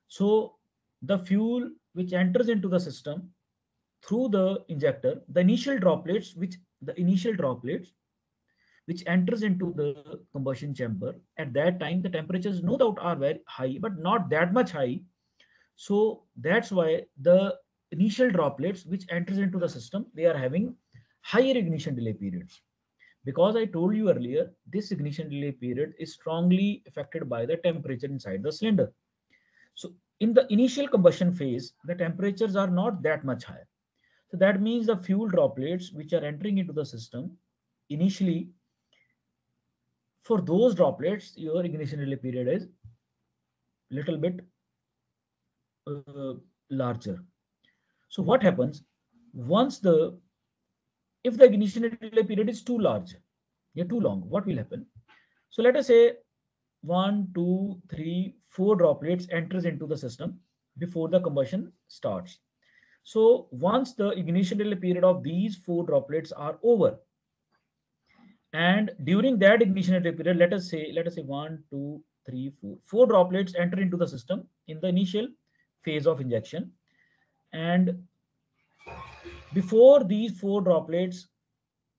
A: So the fuel which enters into the system through the injector, the initial droplets which enters into the combustion chamber, at that time the temperatures no doubt are very high, but not that much high. So that's why the initial droplets which enters into the system, they are having higher ignition delay periods. Because I told you earlier, this ignition delay period is strongly affected by the temperature inside the cylinder. So in the initial combustion phase, the temperatures are not that much higher. So that means the fuel droplets which are entering into the system, initially, for those droplets, your ignition delay period is little bit larger. So what happens if the ignition delay period is too large, too long, what will happen? So let us say 1, 2, 3, 4 droplets enters into the system before the combustion starts. So once the ignition delay period of these 4 droplets are over, and during that ignition delay period, let us say 1, 2, 3, 4 droplets enter into the system in the initial phase of injection, and before these 4 droplets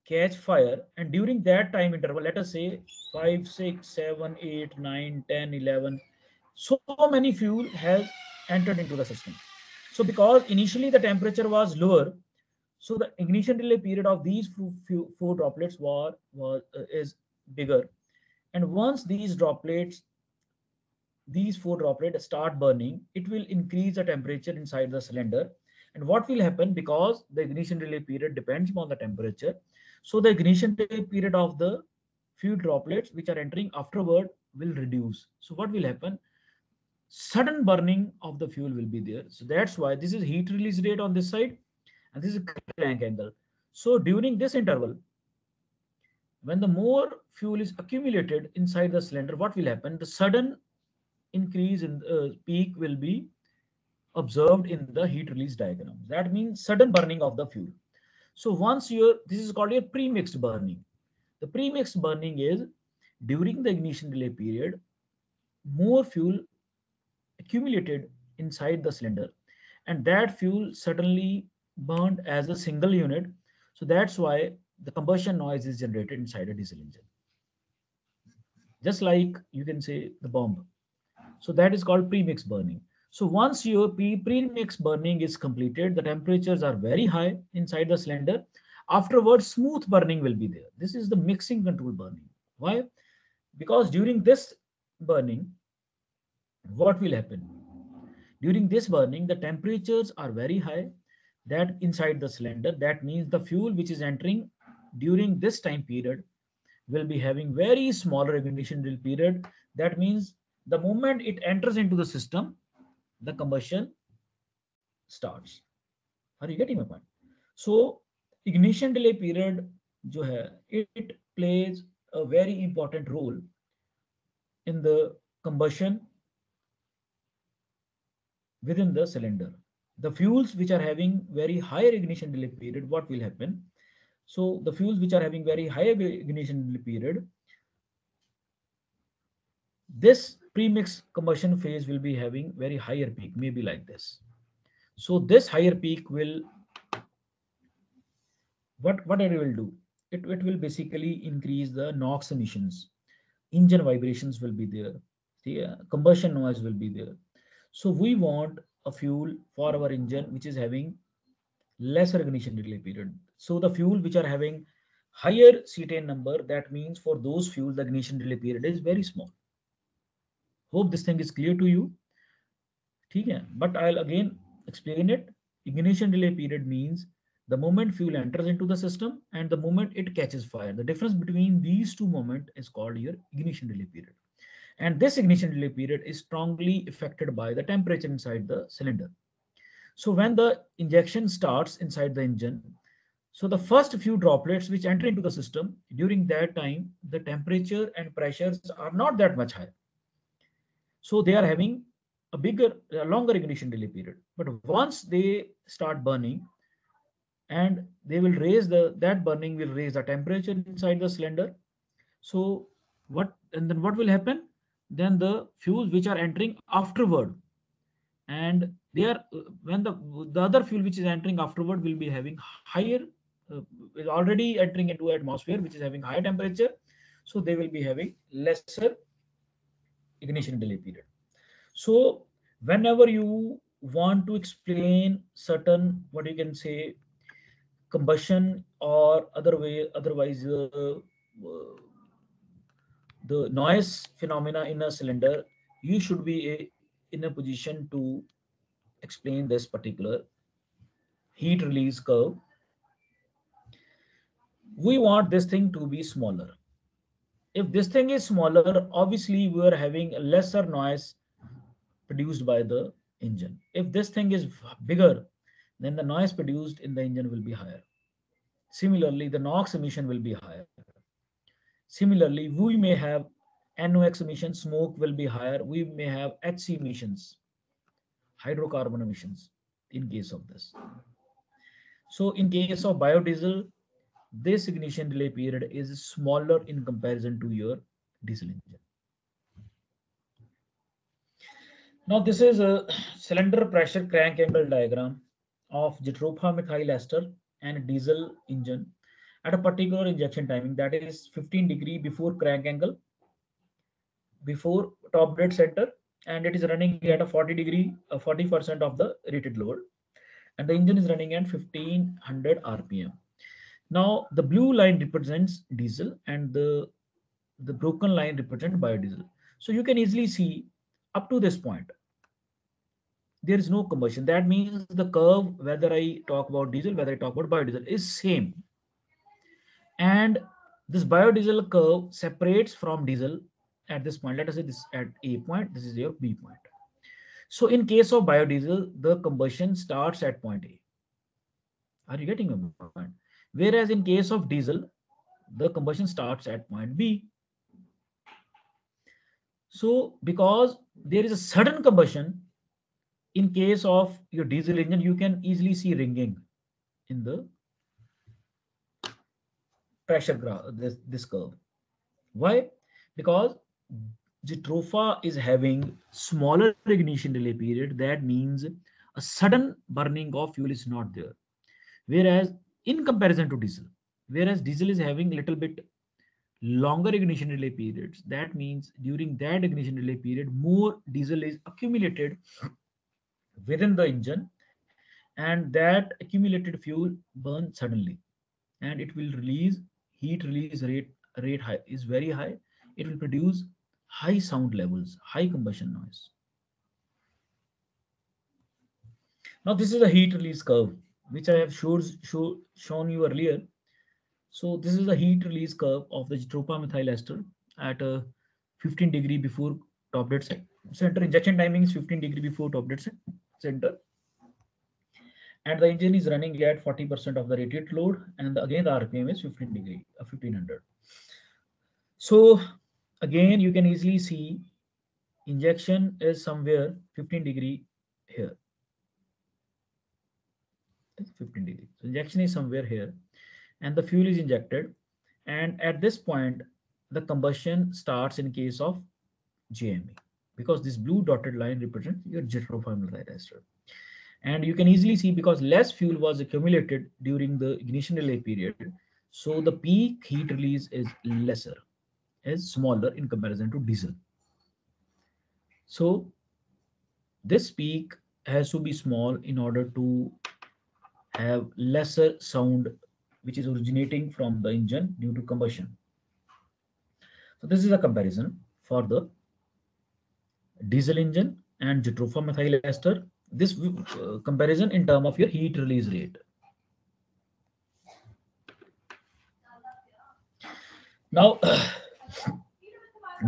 A: catch fire, and during that time interval, let us say 5, 6, 7, 8, 9, 10, 11, so many fuel has entered into the system. So because initially the temperature was lower, so the ignition delay period of these 4 droplets is bigger. And once these 4 droplets start burning, it will increase the temperature inside the cylinder. And what will happen, because the ignition delay period depends on the temperature, so the ignition delay period of the fuel droplets which are entering afterward will reduce. So what will happen? Sudden burning of the fuel will be there. So that's why this is heat release rate on this side, and this is crank angle. So during this interval, when the more fuel is accumulated inside the cylinder, what will happen? The sudden increase in the peak will be observed in the heat release diagram. That means sudden burning of the fuel. So this is called a pre-mixed burning. The pre-mixed burning is during the ignition delay period, more fuel accumulated inside the cylinder, and that fuel suddenly burned as a single unit. So that's why the combustion noise is generated inside a diesel engine. Just like you can say the bomb. So that is called pre-mix burning. So once your premix burning is completed, the temperatures are very high inside the cylinder. Afterwards, smooth burning will be there. This is the mixing control burning. Why? Because during this burning, what will happen? During this burning, the temperatures are very high that inside the cylinder. That means the fuel which is entering during this time period will be having very smaller ignition period. That means the moment it enters into the system, the combustion starts. Are you getting my point? So ignition delay period जो है, it plays a very important role in the combustion within the cylinder. The fuels which are having very higher ignition delay period, what will happen? So the fuels which are having very high ignition delay period, this premix combustion phase will be having very higher peak, maybe like this. So this higher peak will, what it will do? It will basically increase the NOx emissions. Engine vibrations will be there. The combustion noise will be there. So we want a fuel for our engine which is having lesser ignition delay period. So the fuel which are having higher cetane number, that means for those fuels the ignition delay period is very small. Hope this thing is clear to you. ठीक है? But I'll again explain it. Ignition delay period means the moment fuel enters into the system and the moment it catches fire. The difference between these two moments is called your ignition delay period. And this ignition delay period is strongly affected by the temperature inside the cylinder. So when the injection starts inside the engine, so the first few droplets which enter into the system, during that time, the temperature and pressures are not that much high. So they are having a longer ignition delay period. But once they start burning, and they will raise that burning will raise the temperature inside the cylinder. So then what will happen? Then the fuels which are entering afterward, and they are when the other fuel which is entering afterward will be having higher, is already entering into atmosphere which is having higher temperature, so they will be having lesser ignition delay period. So whenever you want to explain certain, what you can say, combustion or otherwise the noise phenomena in a cylinder, you should be in a position to explain this particular heat release curve. We want this thing to be smaller. If this thing is smaller, obviously we are having a lesser noise produced by the engine. If this thing is bigger, then the noise produced in the engine will be higher. Similarly, the NOx emission will be higher. Similarly, we may have NOx emissions, smoke will be higher. We may have HC emissions, hydrocarbon emissions in case of this. So in case of biodiesel, this ignition delay period is smaller in comparison to your diesel engine. Now this is a cylinder pressure crank angle diagram of Jatropha methyl ester and diesel engine at a particular injection timing, that is 15 degree before crank angle, before top dead center, and it is running at a 40 degree, 40% of the rated load, and the engine is running at 1500 rpm. Now the blue line represents diesel and the broken line represents biodiesel. So you can easily see up to this point there is no combustion. That means the curve, whether I talk about diesel, whether I talk about biodiesel, is same. And this biodiesel curve separates from diesel at this point. Let us say this at A point, this is your B point. So in case of biodiesel, the combustion starts at point A. Are you getting my point? Whereas in case of diesel, the combustion starts at point B. So because there is a sudden combustion, in case of your diesel engine, you can easily see ringing in the pressure graph, this curve. Why? Because Jatropha is having smaller ignition delay period. That means a sudden burning of fuel is not there. Whereas in comparison to diesel, whereas diesel is having a little bit longer ignition delay periods. That means during that ignition delay period, more diesel is accumulated within the engine, and that accumulated fuel burns suddenly, and it will release heat release rate high is very high. It will produce high sound levels, high combustion noise. Now this is a heat release curve which I have shown you earlier. So this is the heat release curve of the Jatropha methyl ester at a 15 degree before top dead center. Injection timing is 15 degree before top dead center, and the engine is running at 40% of the rated load, and again the RPM is 15 degree, 1500. So again you can easily see injection is somewhere 15 degree here. It's 15 degree. So injection is somewhere here, and the fuel is injected, and at this point the combustion starts in case of JME, because this blue dotted line represents your Jatropha methyl ester. And you can easily see, because less fuel was accumulated during the ignition delay period, so the peak heat release is lesser, is smaller in comparison to diesel. So this peak has to be small in order to have lesser sound which is originating from the engine due to combustion. So this is a comparison for the diesel engine and Jatropha methyl ester. This comparison in terms of your heat release rate. Now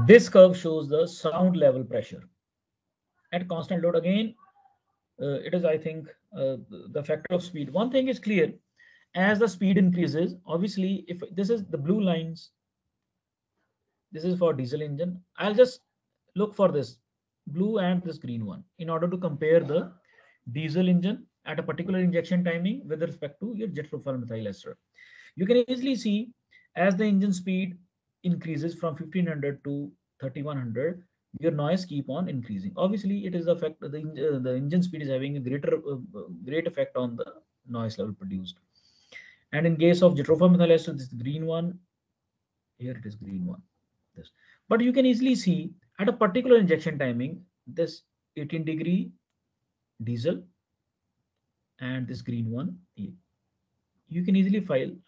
A: this curve shows the sound level pressure at constant load. Again, it is, I think, the factor of speed. One thing is clear: as the speed increases, obviously, if this is the blue lines, this is for diesel engine. I'll just look for this blue and this green one in order to compare the diesel engine at a particular injection timing with respect to your Jatropha methyl ester. You can easily see as the engine speed increases from 1500 to 3100, your noise keep on increasing. Obviously, it is the fact that the engine speed is having a great effect on the noise level produced. And in case of Jatropha methyl ester, this is the green one. Here it is green one. This, but you can easily see at a particular injection timing, this 18 degree diesel and this green one, you can easily find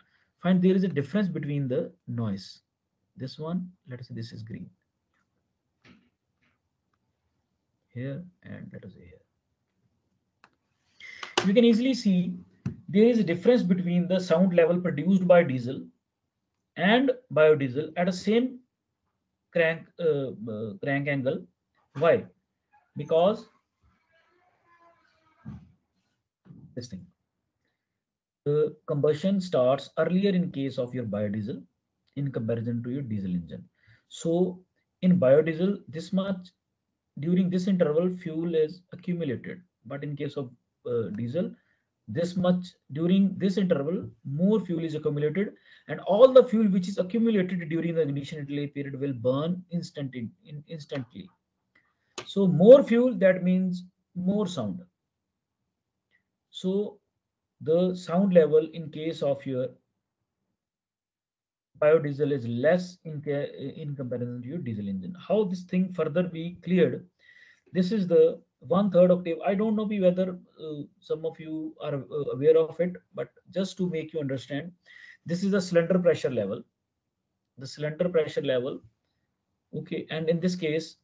A: there is a difference between the noise. This one, let us say this is green here, and let us say here. You can easily see there is a difference between the sound level produced by diesel and biodiesel at a same crank angle. Why? Because this thing, the combustion starts earlier in case of your biodiesel in comparison to your diesel engine. So in biodiesel, this much during this interval fuel is accumulated, but in case of diesel, this much during this interval more fuel is accumulated, and all the fuel which is accumulated during the ignition delay period will burn instantly. So more fuel, that means more sound. So the sound level in case of your biodiesel is less in comparison to your diesel engine. How this thing further be cleared? This is the 1/3 octave. I don't know whether some of you are aware of it, but just to make you understand, this is the cylinder pressure level. The cylinder pressure level. Okay, and in this case,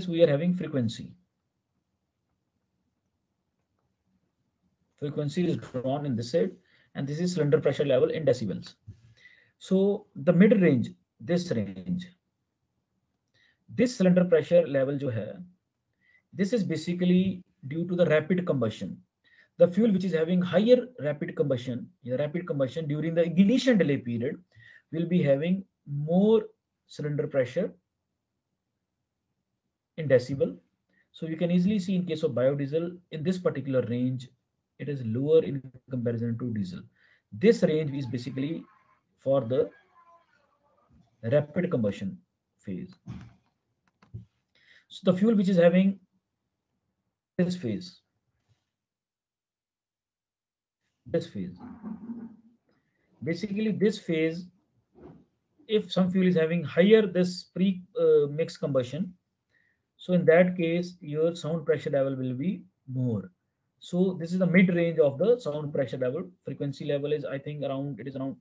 A: we are having frequency. Frequency is drawn in this side, and this is cylinder pressure level in decibels. So the mid range, this range, this cylinder pressure level जो है, this is basically due to the rapid combustion. The fuel which is having higher rapid combustion during the ignition delay period will be having more cylinder pressure in decibel. So you can easily see in case of biodiesel, in this particular range, it is lower in comparison to diesel. This range is basically for the rapid combustion phase. So the fuel which is having this phase, basically this phase, if some fuel is having higher this pre mixed combustion, So in that case, your sound pressure level will be more. So this is the mid range of the sound pressure level. Frequency level is, I think, around, it is around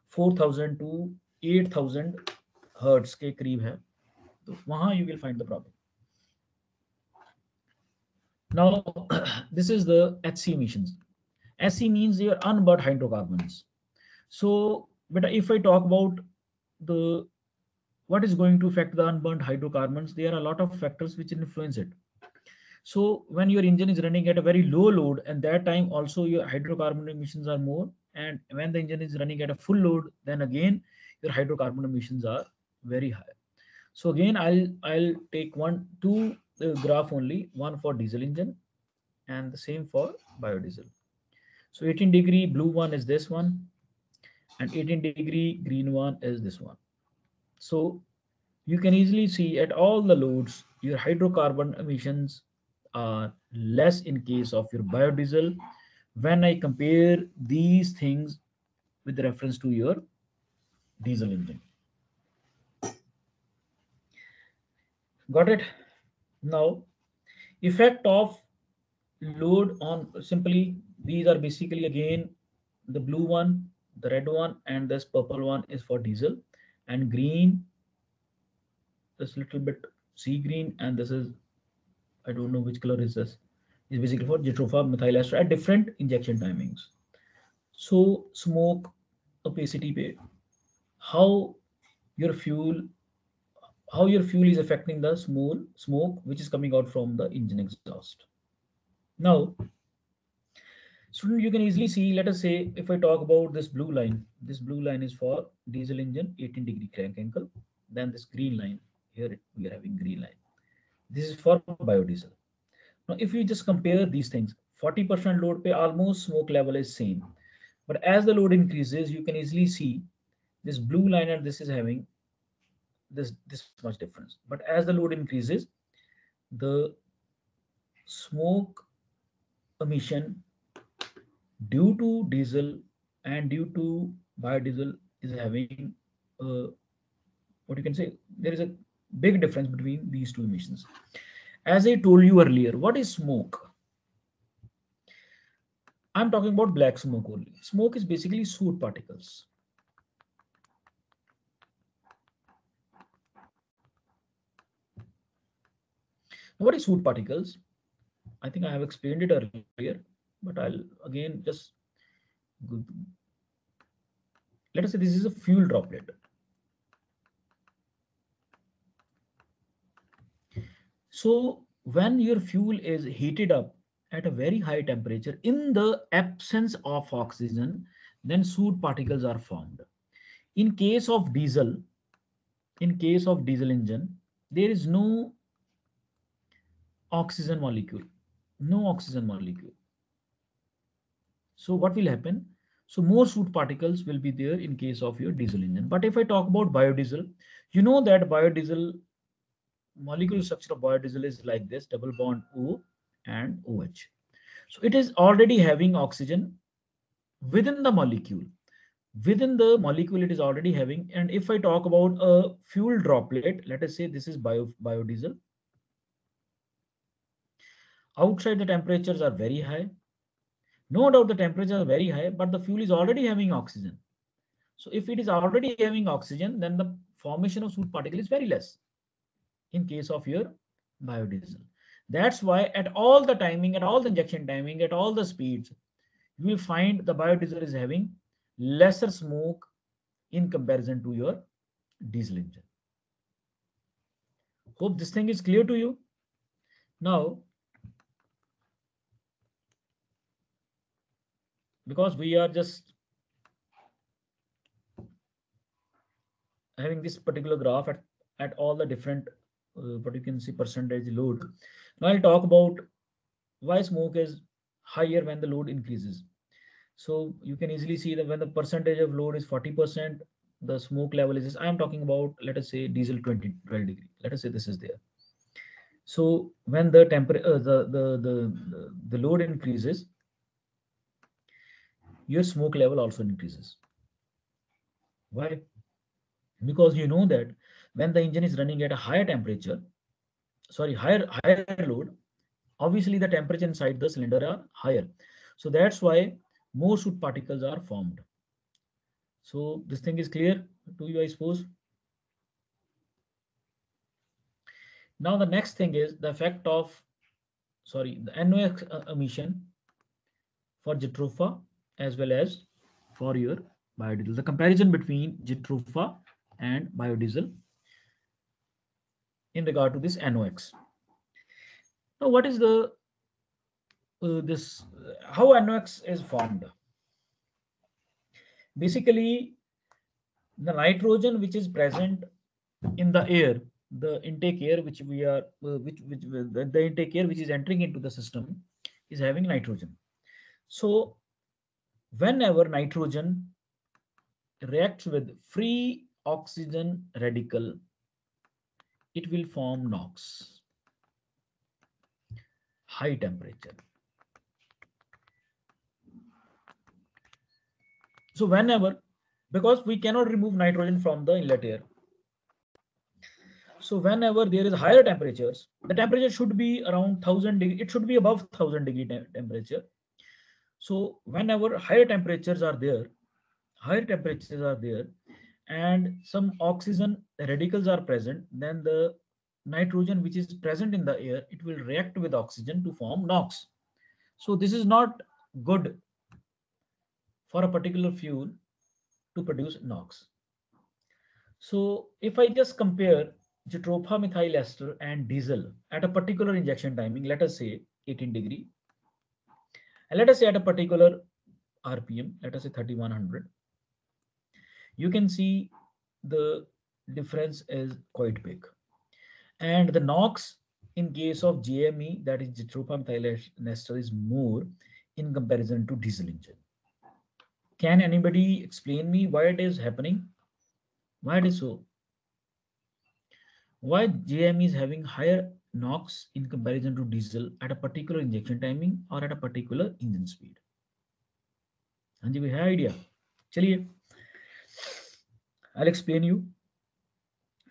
A: 4000 to 8000 hertz के करीब है. तो वहाँ you will find the problem. Now, this is the HC emissions. HC means your unburned hydrocarbons. So, but if I talk about the what is going to affect the unburned hydrocarbons, there are a lot of factors which influence it. So when your engine is running at a very low load, and that time also your hydrocarbon emissions are more, and when the engine is running at a full load, then again your hydrocarbon emissions are very high. So again, I'll take two graph only, one for diesel engine and the same for biodiesel. So 18-degree blue one is this one, and 18-degree green one is this one. So you can easily see at all the loads, your hydrocarbon emissions are less in case of your biodiesel when I compare these things with reference to your diesel engine. Got it? Now, effect of load on, simply these are basically again the blue one, the red one, and this purple one is for diesel, and green, this little bit sea green, and this is, I don't know which color is this, is basically for Jatropha methyl ester at different injection timings. So smoke opacity पे how your fuel is affecting the smoke which is coming out from the engine exhaust. Now, student, you can easily see, let us say if I talk about this blue line is for diesel engine 18-degree crank angle. Then this green line here, we are having green line, this is for biodiesel. Now if you just compare these things, 40% load pe almost smoke level is same, but as the load increases, you can easily see this blue line and this is having this much difference. But as the load increases, the smoke emission due to diesel and due to biodiesel is having what you can say, there is a big difference between these two emissions. As I told you earlier, what is smoke? I'm talking about black smoke only. Smoke is basically soot particles. What is soot particles? I think I have explained it earlier, but I'll again just let us say this is a fuel droplet. So when your fuel is heated up at a very high temperature in the absence of oxygen, then soot particles are formed. In case of diesel engine, there is no oxygen molecule. So what will happen? So more soot particles will be there in case of your diesel engine. But if I talk about biodiesel, you know that biodiesel, molecular structure of biodiesel is like this, double bond O and OH. So it is already having oxygen within the molecule. It is already having. And if I talk about a fuel droplet, let us say this is biodiesel. Outside the temperatures are very high. No doubt the temperatures are very high, but the fuel is already having oxygen. So if it is already having oxygen, then the formation of soot particle is very less in case of your biodiesel. That's why at all the timing, at all the injection timing, at all the speeds, you will find the biodiesel is having lesser smoke in comparison to your diesel engine. Hope this thing is clear to you. Now, because we are just having this particular graph at all the different what you can see percentage load. Now I'll talk about why smoke is higher when the load increases. So you can easily see that when the percentage of load is 40%, the smoke level is this. I am talking about, let us say, diesel 12 degree. Let us say this is there. So when the temperature the load increases, your smoke level also increases. Why? Because you know that when the engine is running at a higher temperature, higher load, obviously the temperature inside the cylinder are higher. So that's why more soot particles are formed. So this thing is clear to you, I suppose. Now the next thing is the effect of, the NOx emission for Jitropha as well as for your biodiesel. The comparison between Jitropha and biodiesel in regard to this NOx. Now, what is the how NOx is formed? Basically, the nitrogen which is present in the air, the intake air which we are, the intake air which is entering into the system is having nitrogen. So, whenever nitrogen reacts with free oxygen radical, it will form NOx, high temperature. So whenever, because we cannot remove nitrogen from the inlet air, so whenever there is higher temperatures, the temperature should be around 1000 degree, it should be above 1000 degree temperature. So whenever higher temperatures are there, and some oxygen radicals are present, then the nitrogen which is present in the air, it will react with oxygen to form NOx. So this is not good for a particular fuel to produce NOx. So if I just compare Jitropha methyl ester and diesel at a particular injection timing, let us say 18 degree, and let us say at a particular RPM, let us say 3100, you can see the difference is quite big. And the NOx in case of JME, that is Jitropha methyl ester, is more in comparison to diesel engine. Can anybody explain me why it is happening? Why it is so? Why JME is having higher NOx in comparison to diesel at a particular injection timing or at a particular engine speed? Anji, we have idea. Chaliye, I'll explain you.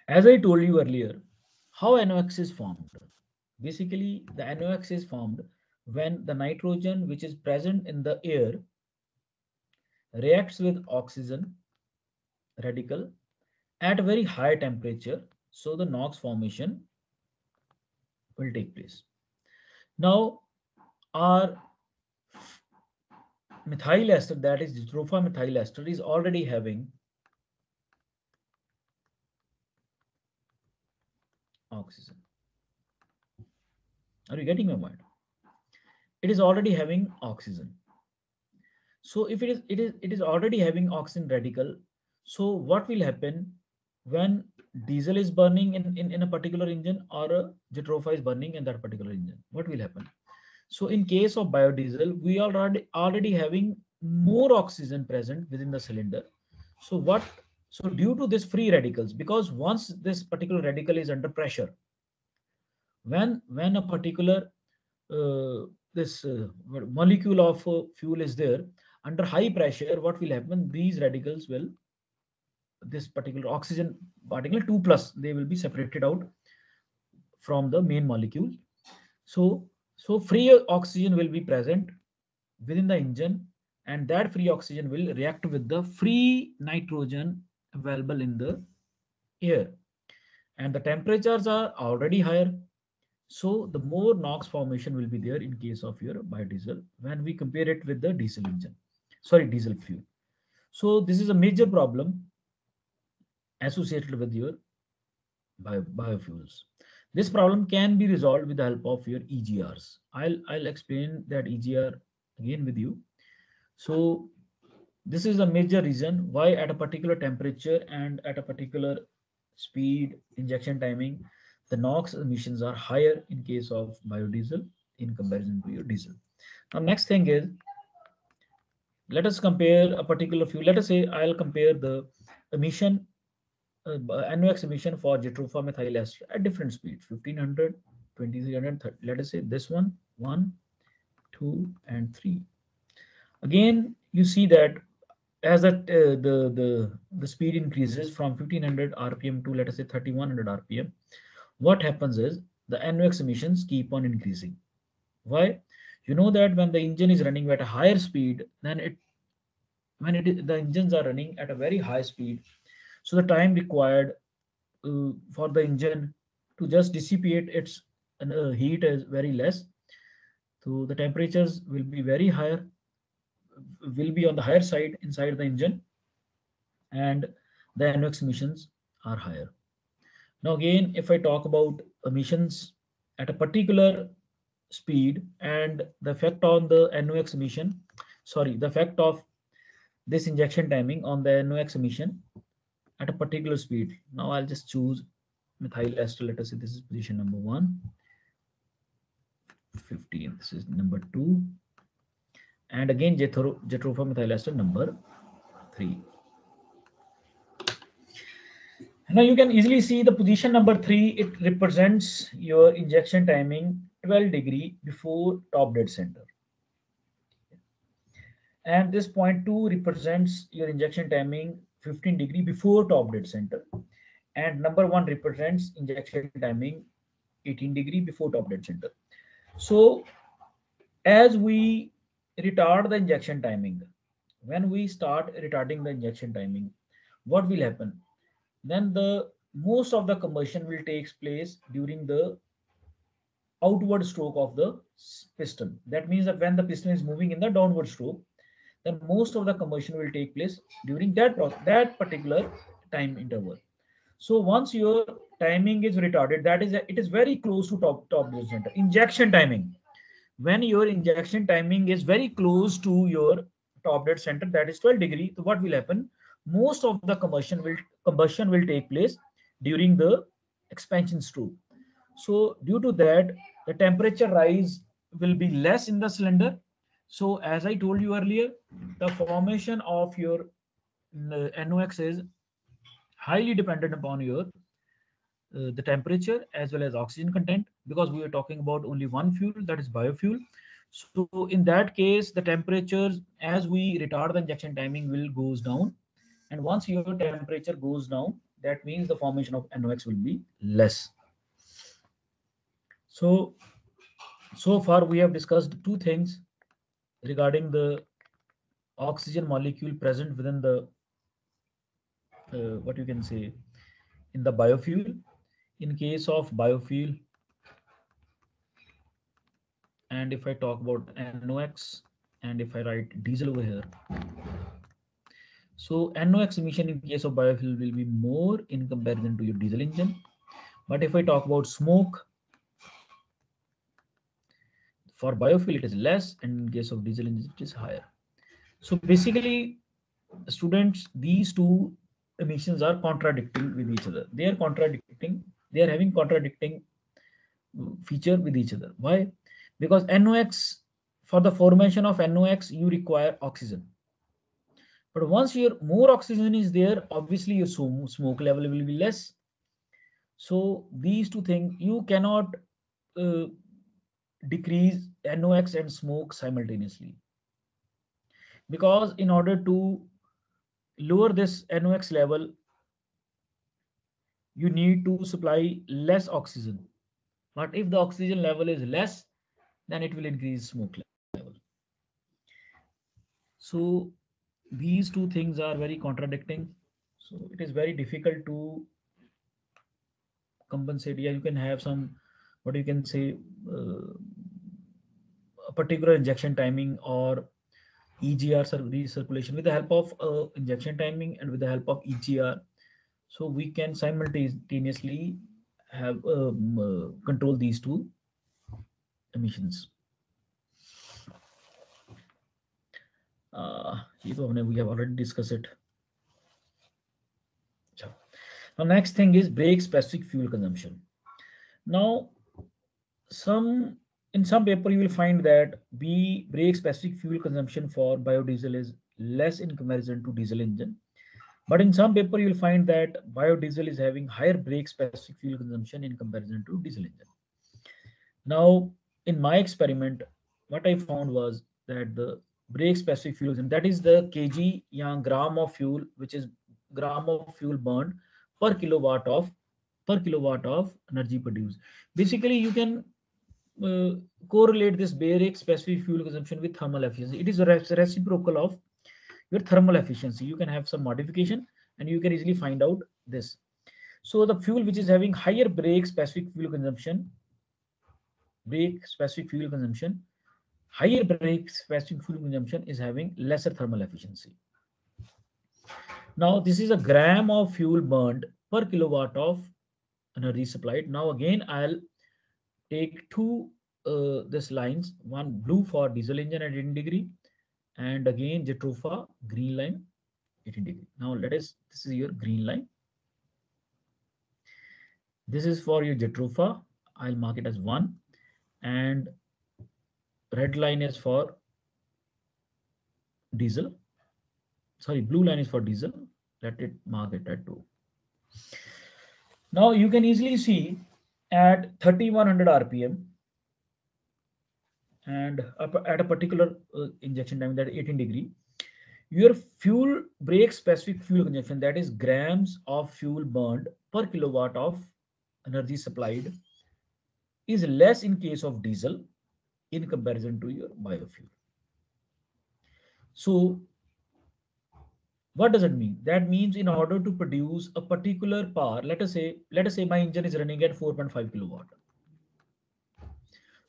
A: As I told you earlier, how NOx is formed. Basically, the NOx is formed when the nitrogen which is present in the air reacts with oxygen radical at a very high temperature. So the NOx formation will take place. Now, our methyl ester, that is Jitropha methyl ester, is already having oxygen. Are you getting my point? It is already having oxygen. So if it is already having oxygen radical, so what will happen when diesel is burning in a particular engine or a Jitropha is burning in that particular engine? What will happen? So in case of biodiesel, we are already having more oxygen present within the cylinder. So due to this free radicals, because once this particular radical is under pressure, when a particular molecule of fuel is there under high pressure, what will happen? These radicals will, this particular oxygen particle 2+, they will be separated out from the main molecule. So free oxygen will be present within the engine, and that free oxygen will react with the free nitrogen available in the air, and the temperatures are already higher. So the more NOx formation will be there in case of your biodiesel when we compare it with the diesel fuel. So this is a major problem associated with your biofuels. This problem can be resolved with the help of your EGRs. I'll explain that EGR again with you. So this is a major reason why at a particular temperature and at a particular speed, injection timing, the NOx emissions are higher in case of biodiesel in comparison to your diesel. Now next thing is, let us compare a particular fuel. Let us say I'll compare the emission, NOx emission for Jitropha methyl ester at different speeds, 1500, 2300, 30. Let us say this one, 1, 2, and 3. Again, you see that as the speed increases from 1500 RPM to, let us say, 3100 RPM, what happens is the NOx emissions keep on increasing. Why? You know that when the engine is running at a higher speed, then the engines are running at a very high speed, so the time required for the engine to just dissipate its heat is very less. So the temperatures will be very higher, will be on the higher side inside the engine, and the NOx emissions are higher. Now again, if I talk about emissions at a particular speed and the effect on the NOx emission, sorry, the effect of this injection timing on the NOx emission at a particular speed. Now I'll just choose methyl ester. Let us say this is position number 1, 15. This is number 2, and again Jatropha methyl ester number 3. Now you can easily see the position number 3. It represents your injection timing 12 degree before top dead center, and this point 2 represents your injection timing 15 degree before top dead center, and number 1 represents injection timing 18 degree before top dead center. So as we retard the injection timing, when we start retarding the injection timing, what will happen? Then the most of the combustion will take place during the outward stroke of the piston. That means that when the piston is moving in the downward stroke, then most of the combustion will take place during that particular time interval. So once your timing is retarded, that is it is very close to top dead center. Injection timing, when your injection timing is very close to your top dead center, that is 12 degree, so what will happen? Most of the combustion will take place during the expansion stroke. So due to that, the temperature rise will be less in the cylinder. So as I told you earlier, the formation of your NOx is highly dependent upon your the temperature as well as oxygen content, because we are talking about only one fuel, that is biofuel. So in that case, the temperatures as we retard the injection timing will goes down, and once your temperature goes down, that means the formation of NOx will be less. So far we have discussed two things regarding the oxygen molecule present within the what you can say in the biofuel. In case of biofuel, and if I talk about NOx, and if I write diesel over here, so NOx emission in case of biofuel will be more in comparison to your diesel engine. But if I talk about smoke, for biofuel it is less, and in case of diesel engine it is higher. So basically, students, these two emissions are contradicting with each other. They are having contradicting feature with each other. Why? Because NOx, for the formation of NOx, you require oxygen. But once your more oxygen is there, obviously your smoke level will be less. So these two things, you cannot decrease NOx and smoke simultaneously, because in order to lower this NOx level, you need to supply less oxygen. But if the oxygen level is less, then it will increase smoke level. So these two things are very contradicting. So it is very difficult to compensate. Yeah, you can have some, what you can say, a particular injection timing or EGR recirculation with the help of injection timing and with the help of EGR. So we can simultaneously have control these two emissions. We have already discussed it. Now next thing is brake specific fuel consumption. Now in some paper you will find that brake specific fuel consumption for biodiesel is less in comparison to diesel engine. But in some paper you will find that biodiesel is having higher brake specific fuel consumption in comparison to diesel engine. Now in my experiment, what I found was that the brake specific fuel, and that is the kg या gram of fuel, which is gram of fuel burned per kilowatt of per kilowatt of energy produced. Basically, you can correlate this baric specific fuel consumption with thermal efficiency. It is a reciprocal of your thermal efficiency. You can have some modification and you can easily find out this. So the fuel which is having higher brake specific fuel consumption, higher brake specific fuel consumption is having lesser thermal efficiency. Now this is a gram of fuel burned per kilowatt of energy supplied. Now again I'll take two this lines, one blue for diesel engine at 18 degree and again Jatropha green line 18 degree. Now this is your green line. This is for your Jatropha. I'll mark it as 1 and red line is for diesel. Sorry, blue line is for diesel. Let it mark it at 2. Now you can easily see at 3100 RPM and at a particular injection time, that 18 degree, your fuel brake specific fuel consumption, that is grams of fuel burned per kilowatt of energy supplied, is less in case of diesel in comparison to your biofuel. So what does it mean? That means in order to produce a particular power, let us say my engine is running at 4.5 kilowatt.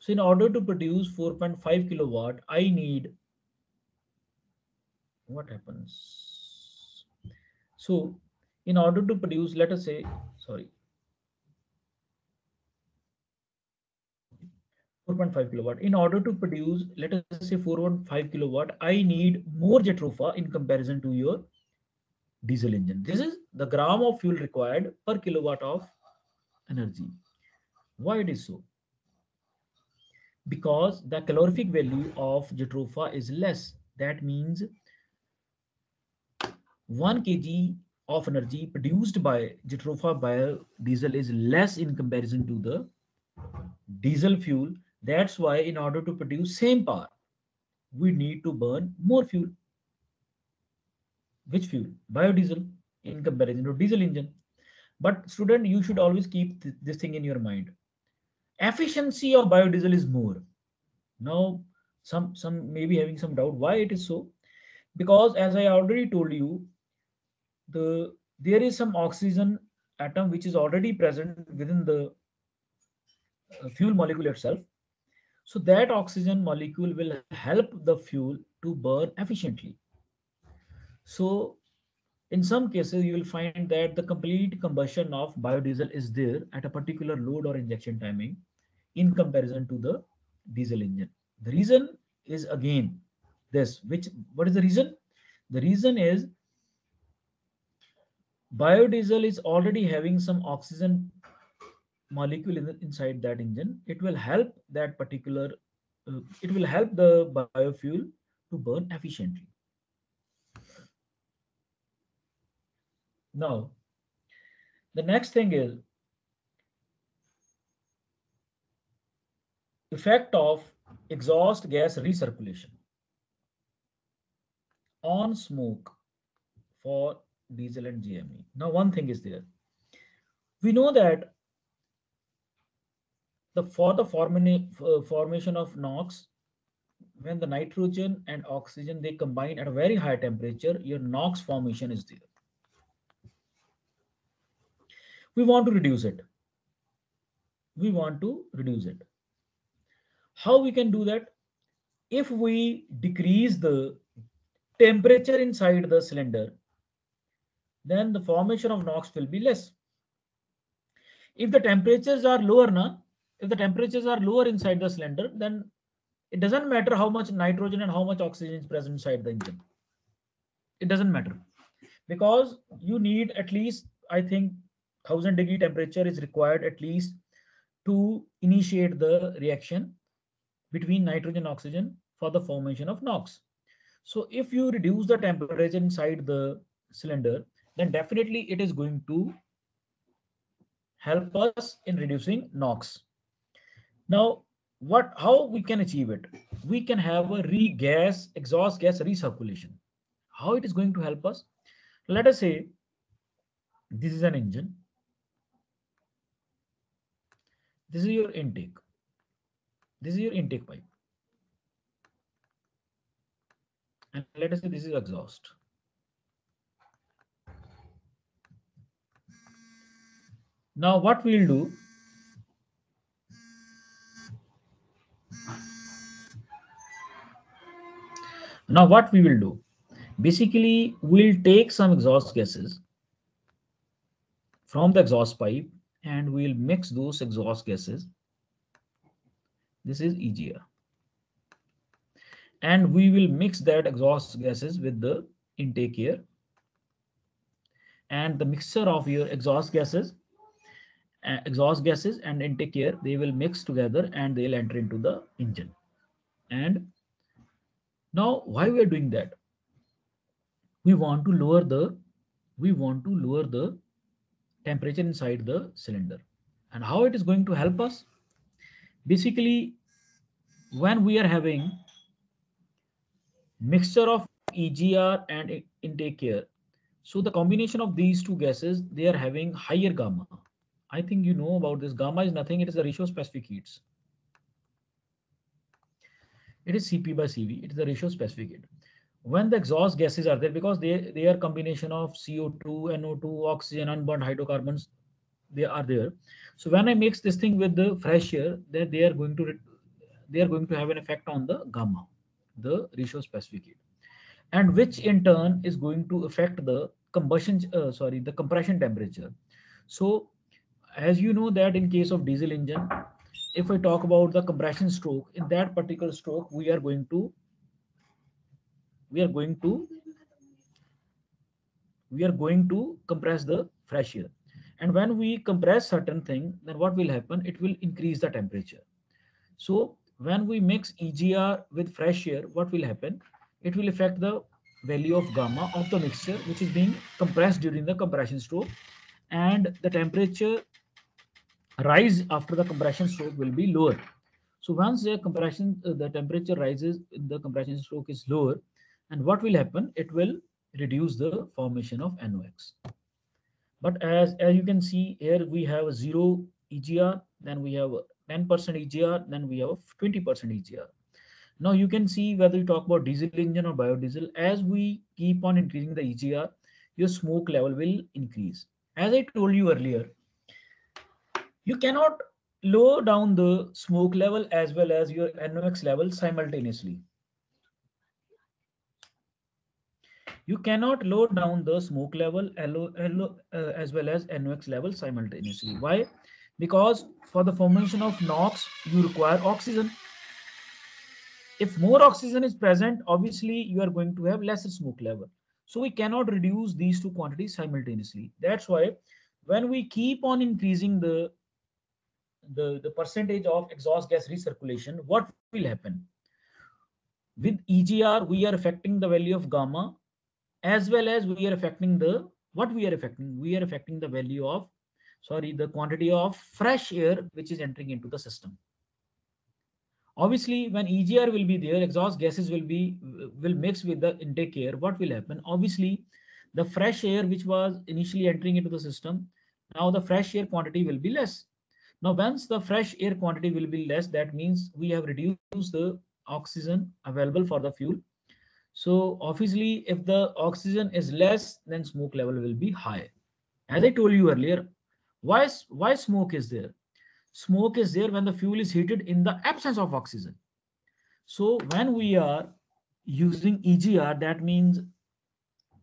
A: So in order to produce 4.5 kilowatt, I need, what happens? So in order to produce, let us say, 4.5 kilowatt. In order to produce, let us say 4.5 kilowatt, I need more Jatropha in comparison to your diesel engine. This is the gram of fuel required per kilowatt of energy. Why it is so? Because the calorific value of Jatropha is less. That means 1 kg of energy produced by Jatropha biodiesel is less in comparison to the diesel fuel. That's why in order to produce same power, we need to burn more fuel. Which fuel? Biodiesel in comparison to diesel engine. But student, you should always keep this thing in your mind. Efficiency of biodiesel is more. Now, some may be having some doubt why it is so. Because as I already told you, there is some oxygen atom which is already present within the fuel molecule itself. So that oxygen molecule will help the fuel to burn efficiently. So in some cases, you will find that the complete combustion of biodiesel is there at a particular load or injection timing in comparison to the diesel engine. The reason is again this, what is the reason? The reason is biodiesel is already having some oxygen molecule inside that engine. It will help that particular, it will help the biofuel to burn efficiently. Now, the next thing is effect of exhaust gas recirculation on smoke for diesel and GME. Now, one thing is there. We know that for the formation of NOx, when the nitrogen and oxygen they combine at a very high temperature, your NOx formation is there. We want to reduce it. How we can do that? If we decrease the temperature inside the cylinder, then the formation of NOx will be less. If the temperatures are lower, inside the cylinder, then it doesn't matter how much nitrogen and how much oxygen is present inside the engine. It doesn't matter, because you need at least, I think, 1000 degree temperature is required at least to initiate the reaction between nitrogen and oxygen for the formation of NOx. So if you reduce the temperature inside the cylinder, then definitely it is going to help us in reducing NOx. Now, how we can achieve it? We can have a exhaust gas recirculation. How it is going to help us? Let us say this is an engine. This is your intake. This is your intake pipe. And let us say this is exhaust. Now what we'll do, now what we will do, basically we'll take some exhaust gases from the exhaust pipe and we'll mix those exhaust gases. This is EGR. And we will mix that exhaust gases with the intake air. And the mixture of your exhaust gases and intake air, they will mix together and they'll enter into the engine. And now why we are doing that? We want to lower the temperature inside the cylinder. And how it is going to help us? Basically, when we are having mixture of EGR and intake air, so the combination of these two gases, they are having higher gamma. I think you know about this. Gamma is nothing, it is the ratio of specific heats. It is Cp by Cv, it is the ratio of specific heat. When the exhaust gases are there, because they are combination of CO2, NO2, oxygen, unburned hydrocarbons, they are there. So when I mix this thing with the fresh air, they are going to have an effect on the gamma, the ratio of specific heat, and which in turn is going to affect the the compression temperature. So as you know that in case of diesel engine, if I talk about the compression stroke, in that particular stroke we are going to compress the fresh air. And when we compress certain thing, then what will happen? It will increase the temperature. So when we mix EGR with fresh air, what will happen? It will affect the value of gamma of the mixture which is being compressed during the compression stroke, and the temperature rise after the compression stroke will be lower. So once the temperature rises, the compression stroke is lower, and what will happen? It will reduce the formation of NOx. But as you can see here, we have 0 EGR, then we have 10% EGR, then we have 20% EGR. Now you can see whether you talk about diesel engine or biodiesel, as we keep on increasing the EGR, your smoke level will increase. As I told you earlier, you cannot lower down the smoke level as well as your NOx level simultaneously. You cannot lower down the smoke level as well as NOx level simultaneously. Why? Because for the formation of NOx, you require oxygen. If more oxygen is present, obviously you are going to have lesser smoke level. So we cannot reduce these two quantities simultaneously. That's why when we keep on increasing the percentage of exhaust gas recirculation, what will happen? With EGR, we are affecting the value of gamma, as well as we are affecting the value of the quantity of fresh air which is entering into the system. Obviously when EGR will be there, exhaust gases will mix with the intake air. What will happen? Obviously the fresh air which was initially entering into the system, now the fresh air quantity will be less. Now once the fresh air quantity will be less, that means we have reduced the oxygen available for the fuel. So obviously if the oxygen is less, then smoke level will be high. As I told you earlier, why smoke is there? Smoke is there when the fuel is heated in the absence of oxygen. So when we are using EGR, that means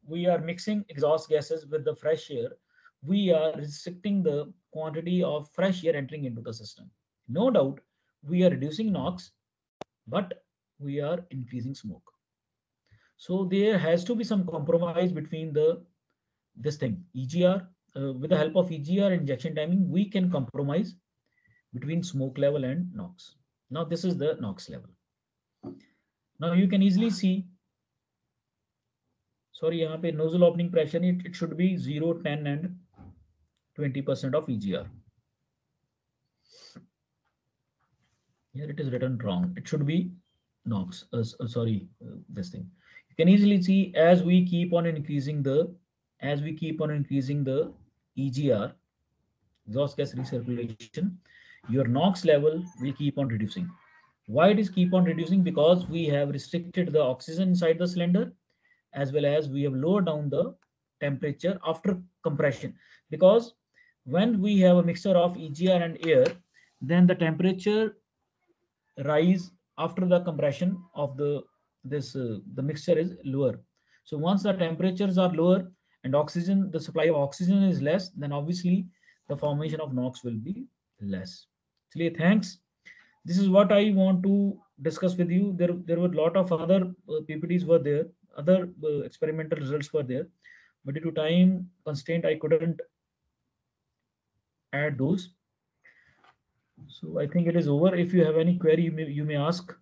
A: we are mixing exhaust gases with the fresh air. We are restricting the quantity of fresh air entering into the system. No doubt we are reducing NOx, but we are increasing smoke. So there has to be some compromise between this thing EGR. With the help of EGR injection timing, we can compromise between smoke level and NOx. Now this is the NOx level. Now you can easily see, sorry, यहाँ पे nozzle opening pressure, it should be 0, 10 and 20% of EGR. Here it is written wrong. It should be NOx. This thing. You can easily see as we keep on increasing the EGR, exhaust gas recirculation, your NOx level will keep on reducing. Why it is keep on reducing? Because we have restricted the oxygen inside the cylinder, as well as we have lowered down the temperature after compression. Because when we have a mixture of EGR and air, then the temperature rise after the compression of the mixture is lower. So once the temperatures are lower and oxygen, the supply of oxygen is less, then obviously the formation of NOx will be less. Actually, thanks. This is what I want to discuss with you. There were a lot of other PPTs were there, other experimental results were there, but due to time constraint, I couldn't add those. So I think it is over. If you have any query, you may ask.